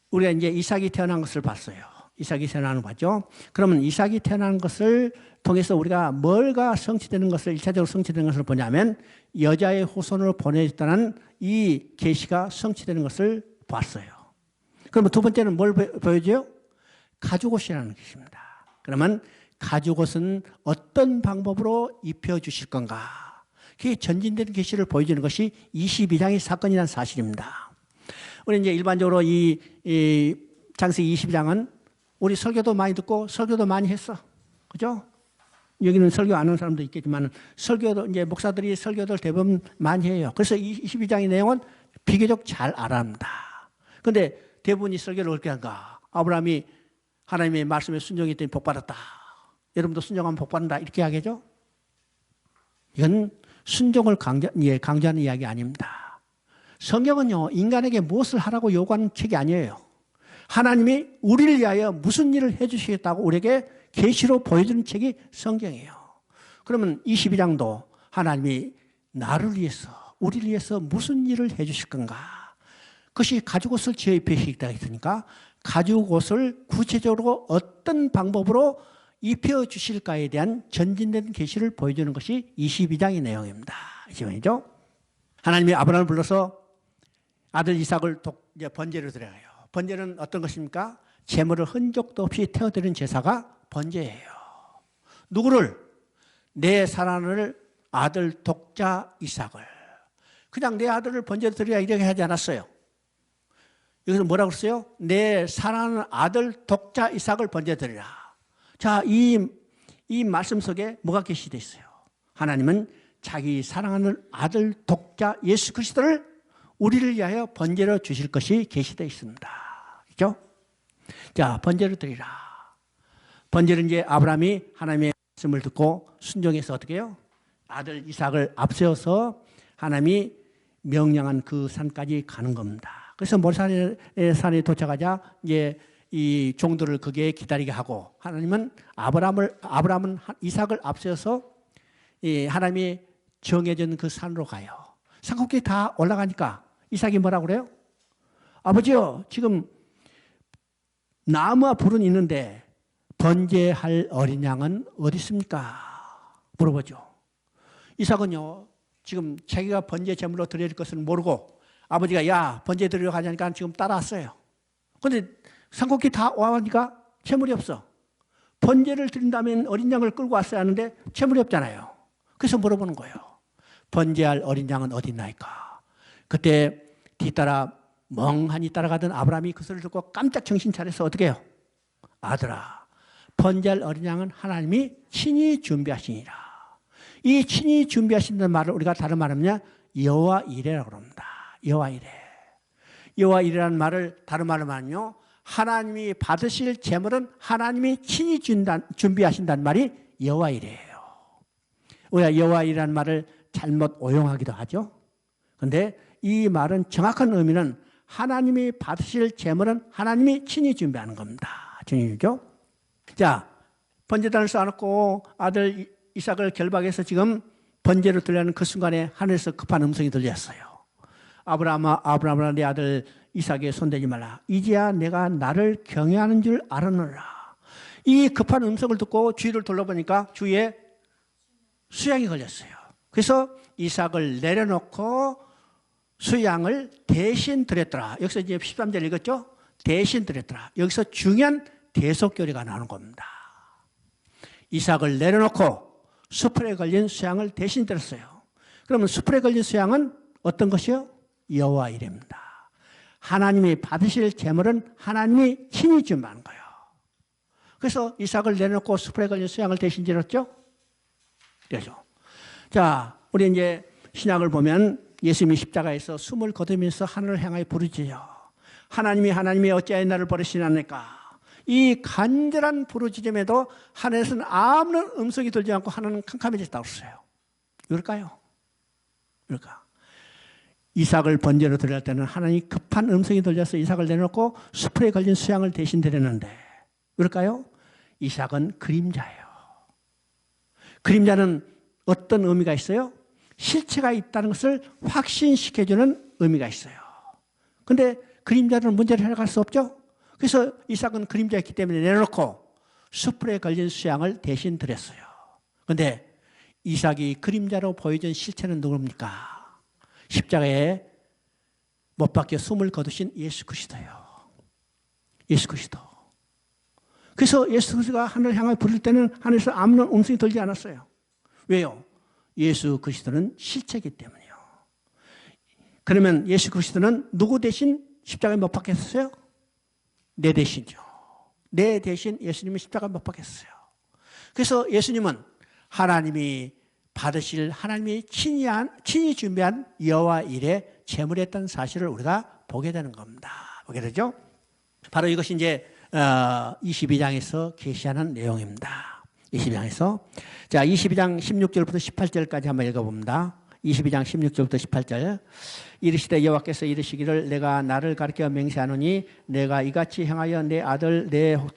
우리가 이제 이삭이 태어난 것을 봤어요. 이삭이 태어나는 거 봤죠? 그러면 이삭이 태어난 것을 통해서 우리가 뭘가 성취되는 것을 1차적으로 성취되는 것을 보냐면 여자의 후손을 보내줬다는 이 계시가 성취되는 것을 봤어요. 그러면 두 번째는 뭘 보여줘요? 가죽옷이라는 것입니다. 그러면 가죽옷은 어떤 방법으로 입혀주실 건가? 그게 전진되는 계시를 보여주는 것이 22장의 사건이라는 사실입니다. 우리 이제 일반적으로 이 창세기 22장은 우리 설교도 많이 듣고 설교도 많이 했어. 그죠? 여기는 설교 안 하는 사람도 있겠지만 설교도 이제 목사들이 설교들 대부분 많이 해요. 그래서 22장의 내용은 비교적 잘 알아합니다. 그런데 대부분이 설교를 어떻게 한가? 아브라함이 하나님의 말씀에 순종했더니 복받았다. 여러분도 순종하면 복받는다. 이렇게 이야기하죠? 이건 순종을 강조하는 이야기 아닙니다. 성경은요, 인간에게 무엇을 하라고 요구하는 책이 아니에요. 하나님이 우리를 위하여 무슨 일을 해주시겠다고 우리에게 계시로 보여주는 책이 성경이에요. 그러면 22장도 하나님이 나를 위해서, 우리를 위해서 무슨 일을 해주실 건가? 그것이 가죽옷을 지어 입히시겠다 했으니까 가죽 옷을 구체적으로 어떤 방법으로 입혀 주실까에 대한 전진된 계시를 보여주는 것이 22장의 내용입니다. 22장이죠. 하나님이 아브라함을 불러서 아들 이삭을 이제 번제로 드려요. 번제는 어떤 것입니까? 제물을 흔적도 없이 태워드리는 제사가 번제예요. 누구를? 내 사랑하는 아들 독자 이삭을. 그냥 내 아들을 번제로 드리라 이렇게 하지 않았어요. 여기서 뭐라고 그랬어요? 내 사랑하는 아들 독자 이삭을 번제로 드리라. 자, 이 말씀 속에 뭐가 계시되어 있어요? 하나님은 자기 사랑하는 아들 독자 예수 그리스도를 우리를 위하여 번제로 주실 것이 계시되어 있습니다. 그렇죠? 자, 번제로 드리라. 번제는 이제 아브라함이 하나님의 말씀을 듣고 순종해서 어떻게 해요? 아들 이삭을 앞세워서 하나님이 명령한 그 산까지 가는 겁니다. 그래서 모리산에 산에 도착하자 이제 이 종들을 거기에 기다리게 하고 하나님은 아브라함은 이삭을 앞세워서 하나님이 정해준 그 산으로 가요. 산꼭대기 다 올라가니까 이삭이 뭐라고 그래요? 아버지요, 지금 나무와 불은 있는데 번제할 어린 양은 어디 있습니까? 물어보죠. 이삭은요, 지금 자기가 번제 제물로 드릴 것을 모르고 아버지가 야, 번제 드리러 가자니까 지금 따라왔어요. 그런데 산꼭대기 다 와니까 제물이 없어. 번제를 드린다면 어린 양을 끌고 왔어야 하는데 제물이 없잖아요. 그래서 물어보는 거예요. 번제할 어린 양은 어디 있나이까? 그때 뒤따라 멍하니 따라가던 아브라함이 그 소리를 듣고 깜짝 정신 차려서 어떻게 해요? 아들아, 번제할 어린 양은 하나님이 친히 준비하시니라. 이 친히 준비하신다는 말을 우리가 다른 말하면 여호와 이레라고 합니다. 여호와 이레. 여호와 이레라는 말을 다른 말로 말하면요, 하나님이 받으실 제물은 하나님이 친히 준비하신다는 말이 여호와 이레예요. 우리가 여호와 이레라는 말을 잘못 오용하기도 하죠. 그런데 이 말은 정확한 의미는 하나님이 받으실 제물은 하나님이 친히 준비하는 겁니다. 중요하죠? 자, 번제단을 쌓아놓고 아들 이삭을 결박해서 지금 번제로 드리려는 그 순간에 하늘에서 급한 음성이 들렸어요. 아브라함아, 내 아들 이삭에 손대지 말라. 이제야 내가 나를 경외하는 줄 알았노라. 이 급한 음성을 듣고 주위를 돌아보니까 주위에 수양이 걸렸어요. 그래서 이삭을 내려놓고 수양을 대신 드렸더라. 여기서 이제 13절 읽었죠? 대신 드렸더라. 여기서 중요한 대속교리가 나오는 겁니다. 이삭을 내려놓고 수풀에 걸린 수양을 대신 드렸어요. 그러면 수풀에 걸린 수양은 어떤 것이요? 여호와 이레입니다. 하나님이 받으실 제물은 하나님이 친히 준비하는 거예요. 그래서 이삭을 내려놓고 수풀에 걸린 수양을 대신 드렸죠? 그렇죠. 자, 우리 이제 신약을 보면 예수님이 십자가에서 숨을 거두면서 하늘을 향하여 부르짖어요. 하나님이 어찌하여 나를 버리시나니까. 이 간절한 부르짖음에도 하늘에서는 아무런 음성이 들지 않고 하늘은 캄캄해졌다고 했어요. 왜일까요? 그러니까 이삭을 번제로 드릴 때는 하나님이 급한 음성이 들려서 이삭을 내놓고 수풀에 걸린 수양을 대신 드렸는데 왜일까요? 이삭은 그림자예요. 그림자는 어떤 의미가 있어요? 실체가 있다는 것을 확신시켜주는 의미가 있어요. 그런데 그림자는 문제를 해결할 수 없죠? 그래서 이삭은 그림자였기 때문에 내려놓고 수풀에 걸린 수양을 대신 드렸어요. 그런데 이삭이 그림자로 보여준 실체는 누굽니까? 십자가에 못 박혀 숨을 거두신 예수 그리스도예요. 예수 그리스도. 그래서 예수 그리스도가 하늘을 향해 부를 때는 하늘에서 아무런 음성이 들지 않았어요. 왜요? 예수 그리스도는 실체이기 때문이요. 그러면 예수 그리스도는 누구 대신 십자가에 못 박혔어요? 내 대신이죠. 내 대신 예수님이 십자가에 못 박혔어요. 그래서 예수님은 하나님이 받으실 하나님이 친히 준비한 여호와 이레 제물이었다는 사실을 우리가 보게 되는 겁니다. 보게 되죠? 바로 이것이 이제 22장에서 계시하는 내용입니다. 22장에서 자 22장 16절부터 18절까지 한번 읽어봅니다. 22장 16절부터 18절 이르시되 여호와께서 이르시기를 내가 나를 가리켜 맹세하노니 내가 이같이 행하여 내 아들 내가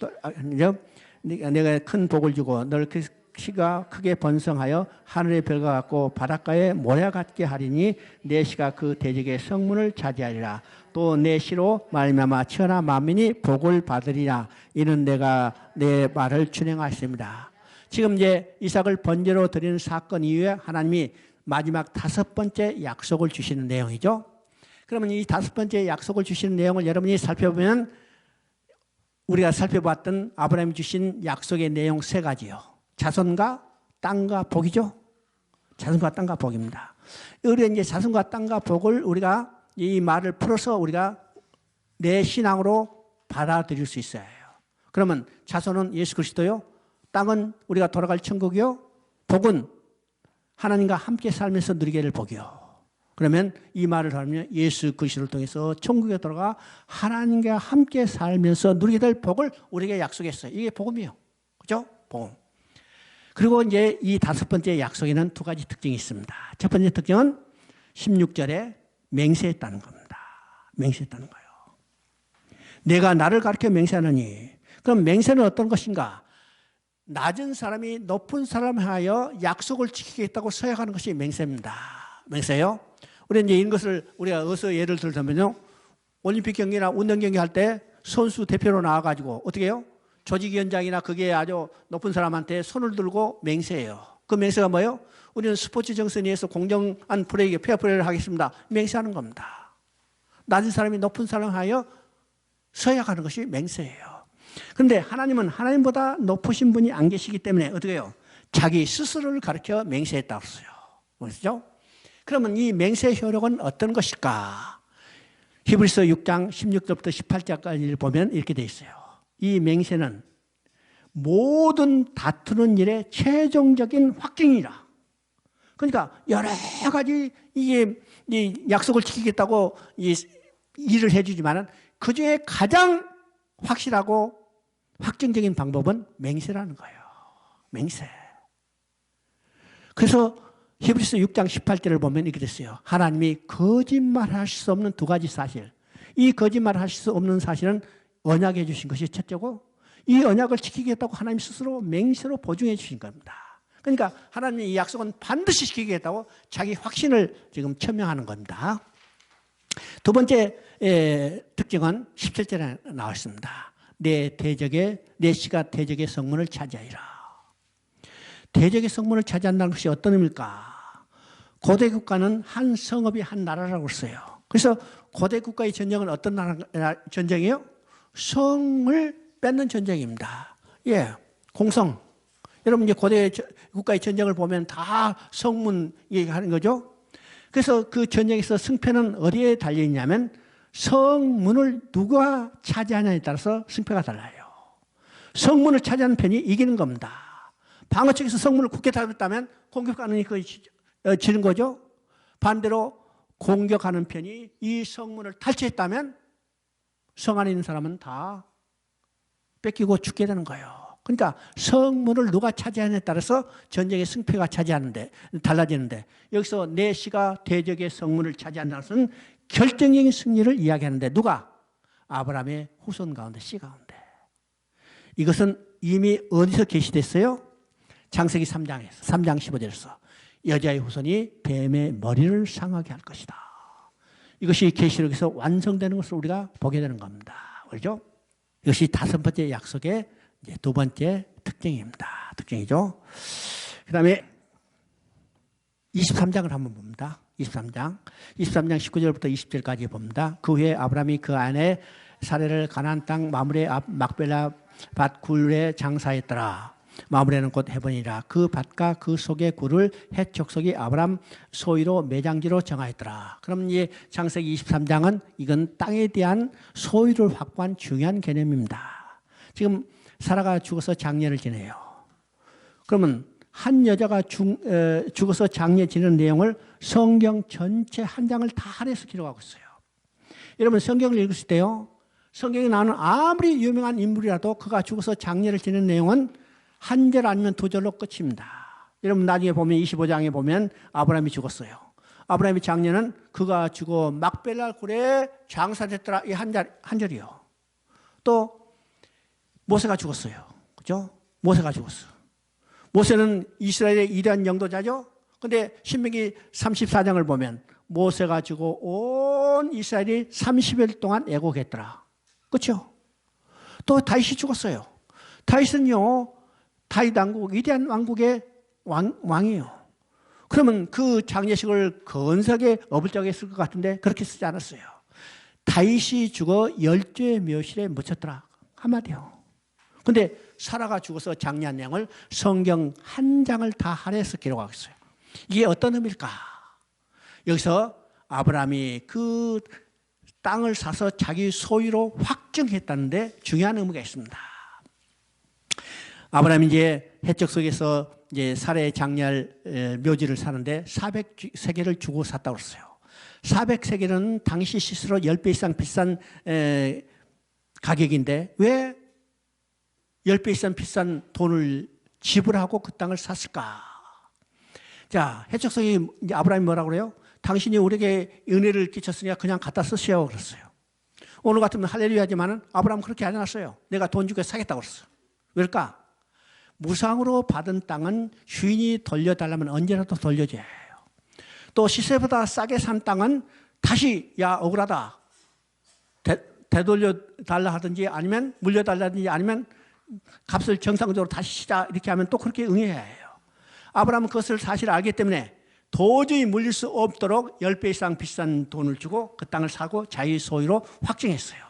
큰 복을 주고 너를 씨가 크게 번성하여 하늘의 별과 같고 바닷가의 모래 같게 하리니 내 씨가 그 대적의 성문을 차지하리라. 또 내 씨로 말미암아 천하 만민이 복을 받으리라. 이는 내가 내 말을 준행하였습니다. 지금 이제 이삭을 번제로 드리는 사건 이후에 하나님이 마지막 5번째 약속을 주시는 내용이죠. 그러면 이 5번째 약속을 주시는 내용을 여러분이 살펴보면 우리가 살펴봤던 아브라함이 주신 약속의 내용 3가지요. 자손과 땅과 복이죠. 자손과 땅과 복입니다. 우리가 이제 자손과 땅과 복을 우리가 이 말을 풀어서 우리가 내 신앙으로 받아들일 수 있어야 해요. 그러면 자손은 예수 그리스도요. 땅은 우리가 돌아갈 천국이요. 복은 하나님과 함께 살면서 누리게 될 복이요. 그러면 이 말을 하면 예수 그리스도를 통해서 천국에 돌아가 하나님과 함께 살면서 누리게 될 복을 우리에게 약속했어요. 이게 복음이에요. 그죠? 복음. 그리고 이제 이 5번째 약속에는 2가지 특징이 있습니다. 첫 번째 특징은 16절에 맹세했다는 겁니다. 맹세했다는 거예요. 내가 나를 가르쳐 맹세하느니. 그럼 맹세는 어떤 것인가? 낮은 사람이 높은 사람을 하여 약속을 지키겠다고 서약하는 것이 맹세입니다. 맹세요. 우리는 이제 이런 것을 우리가 어디서 예를 들자면요. 올림픽 경기나 운동 경기 할 때 선수 대표로 나와가지고 어떻게 해요? 조직위원장이나 그게 아주 높은 사람한테 손을 들고 맹세해요. 그 맹세가 뭐예요? 우리는 스포츠 정신에 의해서 공정한 플레이, 페어 플레이를 하겠습니다. 맹세하는 겁니다. 낮은 사람이 높은 사람을 하여 서약하는 것이 맹세예요. 그런데 하나님은 하나님보다 높으신 분이 안 계시기 때문에 어떻게 해요? 자기 스스로를 가르쳐 맹세했다고 했어요. 그렇죠? 그러면 이 맹세의 효력은 어떤 것일까? 히브리서 6장 16절부터 18절까지를 보면 이렇게 돼 있어요. 이 맹세는 모든 다투는 일의 최종적인 확증이라. 그러니까 여러 가지 이게 약속을 지키겠다고 일을 해주지만은 그 중에 가장 확실하고 확정적인 방법은 맹세라는 거예요. 맹세. 그래서 히브리서 6장 18절을 보면 이렇게 됐어요. 하나님이 거짓말할 수 없는 2가지 사실. 이 거짓말할 수 없는 사실은 언약해 주신 것이 첫째고 이 언약을 지키겠다고 하나님 스스로 맹세로 보증해 주신 겁니다. 그러니까 하나님의 이 약속은 반드시 지키겠다고 자기 확신을 지금 천명하는 겁니다. 2번째 특징은 17절에 나와 있습니다. 내 씨가 대적의 성문을 차지하리라. 대적의 성문을 차지한다는 것이 어떤 의미일까? 고대 국가는 한 성읍이 한 나라라고 했어요. 그래서 고대 국가의 전쟁은 어떤 전쟁이에요? 성을 뺏는 전쟁입니다. 예, 공성. 여러분 이제 고대 국가의 전쟁을 보면 다 성문 얘기하는 거죠. 그래서 그 전쟁에서 승패는 어디에 달려 있냐면 성문을 누가 차지하냐에 따라서 승패가 달라요. 성문을 차지하는 편이 이기는 겁니다. 방어 측에서 성문을 굳게 닫았다면 공격하는 그 지는 거죠. 반대로 공격하는 편이 이 성문을 탈취했다면 성 안에 있는 사람은 다 뺏기고 죽게 되는 거예요. 그러니까 성문을 누가 차지하냐에 따라서 전쟁의 승패가 달라지는데 여기서 내 씨가 대적의 성문을 차지한다는 것은 결정적인 승리를 이야기하는데 누가? 아브라함의 후손 가운데 씨 가운데. 이것은 이미 어디서 계시됐어요? 창세기 3장 15절에서 여자의 후손이 뱀의 머리를 상하게 할 것이다. 이것이 계시록에서 완성되는 것을 우리가 보게 되는 겁니다. 그렇죠? 이것이 5번째 약속의 2번째 특징입니다. 특징이죠. 그 다음에 23장을 한번 봅니다. 23장 19절부터 20절까지 봅니다. 그 후에 아브라함이 그 아내 사레를 가나안 땅 마므레 앞 막벨라 밭 굴에 장사했더라. 마므레는 곧 헤본이라. 그 밭과 그 속의 굴을 헷 족속이 아브라함 소유로 매장지로 정하였더라. 그럼 이제 창세기 23장은 이건 땅에 대한 소유를 확보한 중요한 개념입니다. 지금 사라가 죽어서 장례를 지내요. 그러면 한 여자가 죽어서 장례 지내는 내용을 성경 전체 한 장을 다 할애해서 기록하고 있어요. 여러분 성경을 읽으실 때요. 성경에 나오는 아무리 유명한 인물이라도 그가 죽어서 장례를 지내는 내용은 한 절 아니면 2절로 끝입니다. 여러분 나중에 보면 25장에 보면 아브라함이 죽었어요. 아브라함의 장례는 그가 죽어 막벨라 굴에 장사됐더라. 이 한 절이요. 또 모세가 죽었어요. 그죠? 모세가 죽었어. 모세는 이스라엘의 위대한 영도자죠. 근데 신명기 34장을 보면 모세가 죽고 온 이스라엘이 30일 동안 애곡했더라. 그렇죠? 또 다윗이 죽었어요. 다윗은요, 다윗 왕국, 위대한 왕국의 왕이에요. 그러면 그 장례식을 건석에 어불자게 쓸 것 같은데 그렇게 쓰지 않았어요. 다윗이 죽어 열조의 묘실에 묻혔더라. 한마디요. 근데 사라가 죽어서 장례한 내용을 성경 한 장을 다 할애해서 기록하고 있어요. 이게 어떤 의미일까? 여기서 아브라함이 그 땅을 사서 자기 소유로 확정했다는데 중요한 의미가 있습니다. 아브라함이 이제 해적 속에서 이제 사라의 장례할 묘지를 사는데 400세겔을 주고 샀다고 그랬어요. 400세겔은 당시 시세로 10배 이상 비싼 가격인데 왜 10배 이상 비싼 돈을 지불하고 그 땅을 샀을까? 자, 해적성이 이제 아브라함이 뭐라고 그래요? 당신이 우리에게 은혜를 끼쳤으니까 그냥 갖다 쓰시오 그랬어요. 오늘 같으면 할렐루야 하지만은 아브라함은 그렇게 하지 않았어요. 내가 돈 주고 사겠다고 그랬어요. 왜일까? 무상으로 받은 땅은 주인이 돌려달라면 언제라도 돌려줘야 해요. 또 시세보다 싸게 산 땅은 다시 야 억울하다 되돌려 달라 하든지 아니면 물려달라든지 아니면 값을 정상적으로 다시 시자 이렇게 하면 또 그렇게 응해야 해요. 아브라함은 그것을 사실 알기 때문에 도저히 물릴 수 없도록 10배 이상 비싼 돈을 주고 그 땅을 사고 자기 소유로 확정했어요.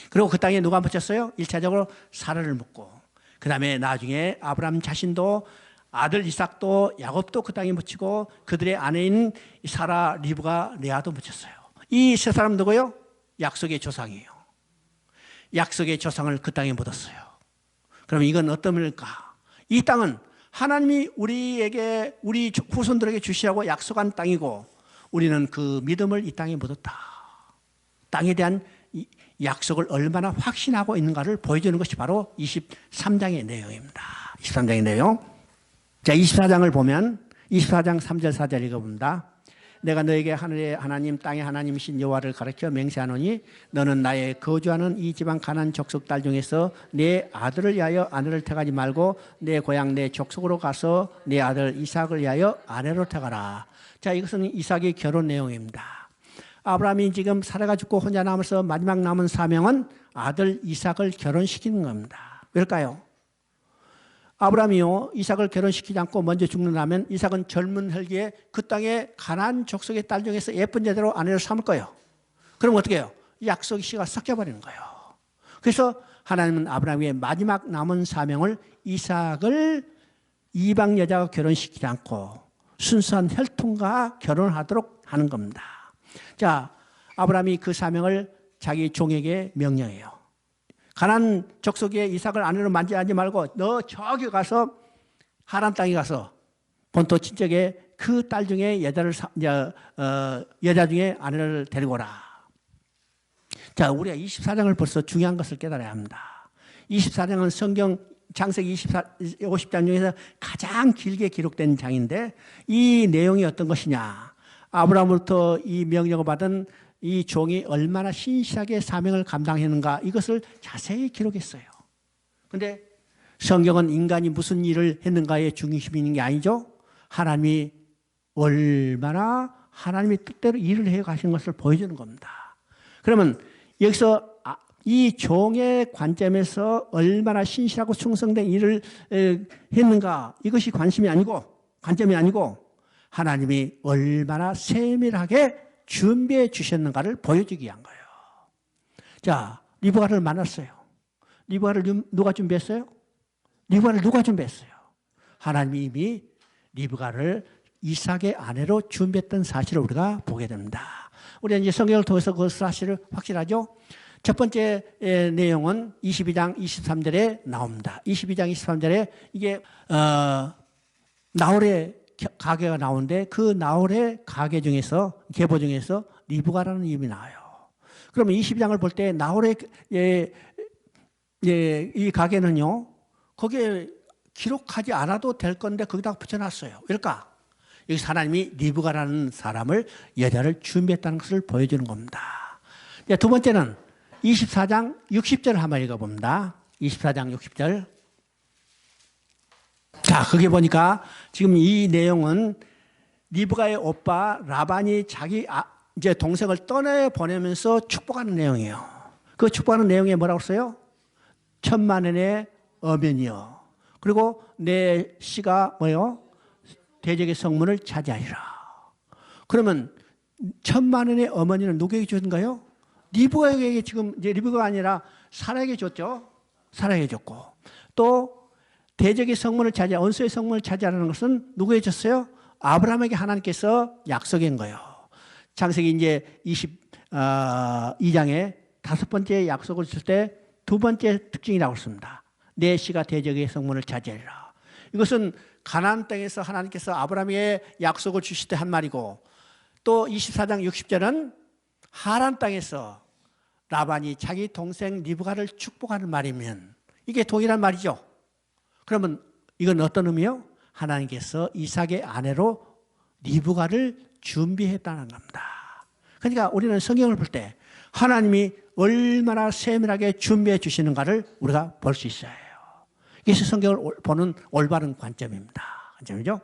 그리고 그 땅에 누가 묻혔어요? 1차적으로 사라를 묻고 그 다음에 나중에 아브라함 자신도 아들 이삭도 야곱도 그 땅에 묻히고 그들의 아내인 사라, 리브가 레아도 묻혔어요. 이 세 사람 누구요? 약속의 조상이에요. 약속의 조상을 그 땅에 묻었어요. 그럼 이건 어떤 의미일까? 이 땅은 하나님이 우리에게 우리 후손들에게 주시라고 약속한 땅이고 우리는 그 믿음을 이 땅에 묻었다. 땅에 대한 약속을 얼마나 확신하고 있는가를 보여주는 것이 바로 23장의 내용입니다. 23장의 내용. 자, 24장을 보면 24장 3절 4절 읽어봅니다. 내가 너에게 하늘의 하나님 땅의 하나님이신 여호와를 가르쳐 맹세하노니 너는 나의 거주하는 이 지방 가나안 족속 딸 중에서 내 아들을 위하여 아내를 택하지 말고 내 고향 내 족속으로 가서 내 아들 이삭을 위하여 아내로 택하라. 자, 이것은 이삭의 결혼 내용입니다. 아브라함이 지금 사라가 죽고 혼자 남아서 마지막 남은 사명은 아들 이삭을 결혼시키는 겁니다. 왜일까요? 아브라함이요 이삭을 결혼시키지 않고 먼저 죽는다면 이삭은 젊은 혈기에 그 땅에 가나안 족속의 딸 중에서 예쁜 제대로 아내를 삼을 거예요. 그럼 어떻게 해요? 약속의 씨가 섞여버리는 거예요. 그래서 하나님은 아브라함의 마지막 남은 사명을 이삭을 이방 여자가 결혼시키지 않고 순수한 혈통과 결혼하도록 하는 겁니다. 자, 아브라함이 그 사명을 자기 종에게 명령해요. 가나안 족속의 이삭을 아내로 만지하지 말고 너 저기 가서 하란 땅에 가서 본토 친척의 그 딸 중에 여자 중에 아내를 데리고 오라. 자, 우리가 24장을 벌써 중요한 것을 깨달아야 합니다. 24장은 성경 창세기 50장 중에서 가장 길게 기록된 장인데 이 내용이 어떤 것이냐. 아브라함으로부터 이 명령을 받은 이 종이 얼마나 신실하게 사명을 감당했는가 이것을 자세히 기록했어요. 그런데 성경은 인간이 무슨 일을 했는가에 중심이 있는 게 아니죠. 하나님이 얼마나 하나님의 뜻대로 일을 해 가신 것을 보여주는 겁니다. 그러면 여기서 이 종의 관점에서 얼마나 신실하고 충성된 일을 했는가 이것이 관점이 아니고 하나님이 얼마나 세밀하게 준비해 주셨는가를 보여주기 위한 거예요. 자, 리브가를 만났어요. 리브가를 누가 준비했어요? 리브가를 누가 준비했어요? 하나님이 이미 리브가를 이삭의 아내로 준비했던 사실을 우리가 보게 됩니다. 우리가 이제 성경을 통해서 그 사실을 확실하죠? 첫 번째 내용은 22장 23절에 나옵니다. 22장 23절에 이게 나홀의 가계가 나오는데 그 나홀의 가계 중에서 계보 중에서 리브가라는 이름이 나와요. 그러면 22장을 볼 때 나홀의 이 가계는요 거기에 기록하지 않아도 될 건데 거기다가 붙여놨어요. 왜일까? 여기 하나님이 리브가라는 사람을 여자를 준비했다는 것을 보여주는 겁니다. 두 번째는 24장 60절을 한번 읽어봅니다. 24장 60절 자, 거기 보니까 지금 이 내용은 리브가의 오빠 라반이 자기 이제 동생을 떠내 보내면서 축복하는 내용이에요. 그 축복하는 내용에 뭐라고 써요? 천만년의 어면이요. 그리고 내 씨가 뭐요? 대적의 성문을 차지하리라. 그러면 천만년의 어머니는 누구에게 줬는가요? 리브가에게 지금 이제 리브가가 아니라 사라에게 줬죠. 사라에게 줬고 또 대적의 성문을 차지하 원수의 성문을 차지하는 것은 누구에게 줬어요? 아브라함에게 하나님께서 약속한 거예요. 창세기 이제 22장에 다섯 번째 약속을 줄 때 두 번째 특징이라고 했습니다. 내 씨가 대적의 성문을 차지하리라. 이것은 가나안 땅에서 하나님께서 아브라함에게 약속을 주실 때 한 말이고 또 24장 60절은 하란 땅에서 라반이 자기 동생 리브가를 축복하는 말이면 이게 동일한 말이죠. 그러면 이건 어떤 의미요? 하나님께서 이삭의 아내로 리브가를 준비했다는 겁니다. 그러니까 우리는 성경을 볼 때 하나님이 얼마나 세밀하게 준비해 주시는가를 우리가 볼 수 있어요. 이것이 성경을 보는 올바른 관점입니다. 관점이죠.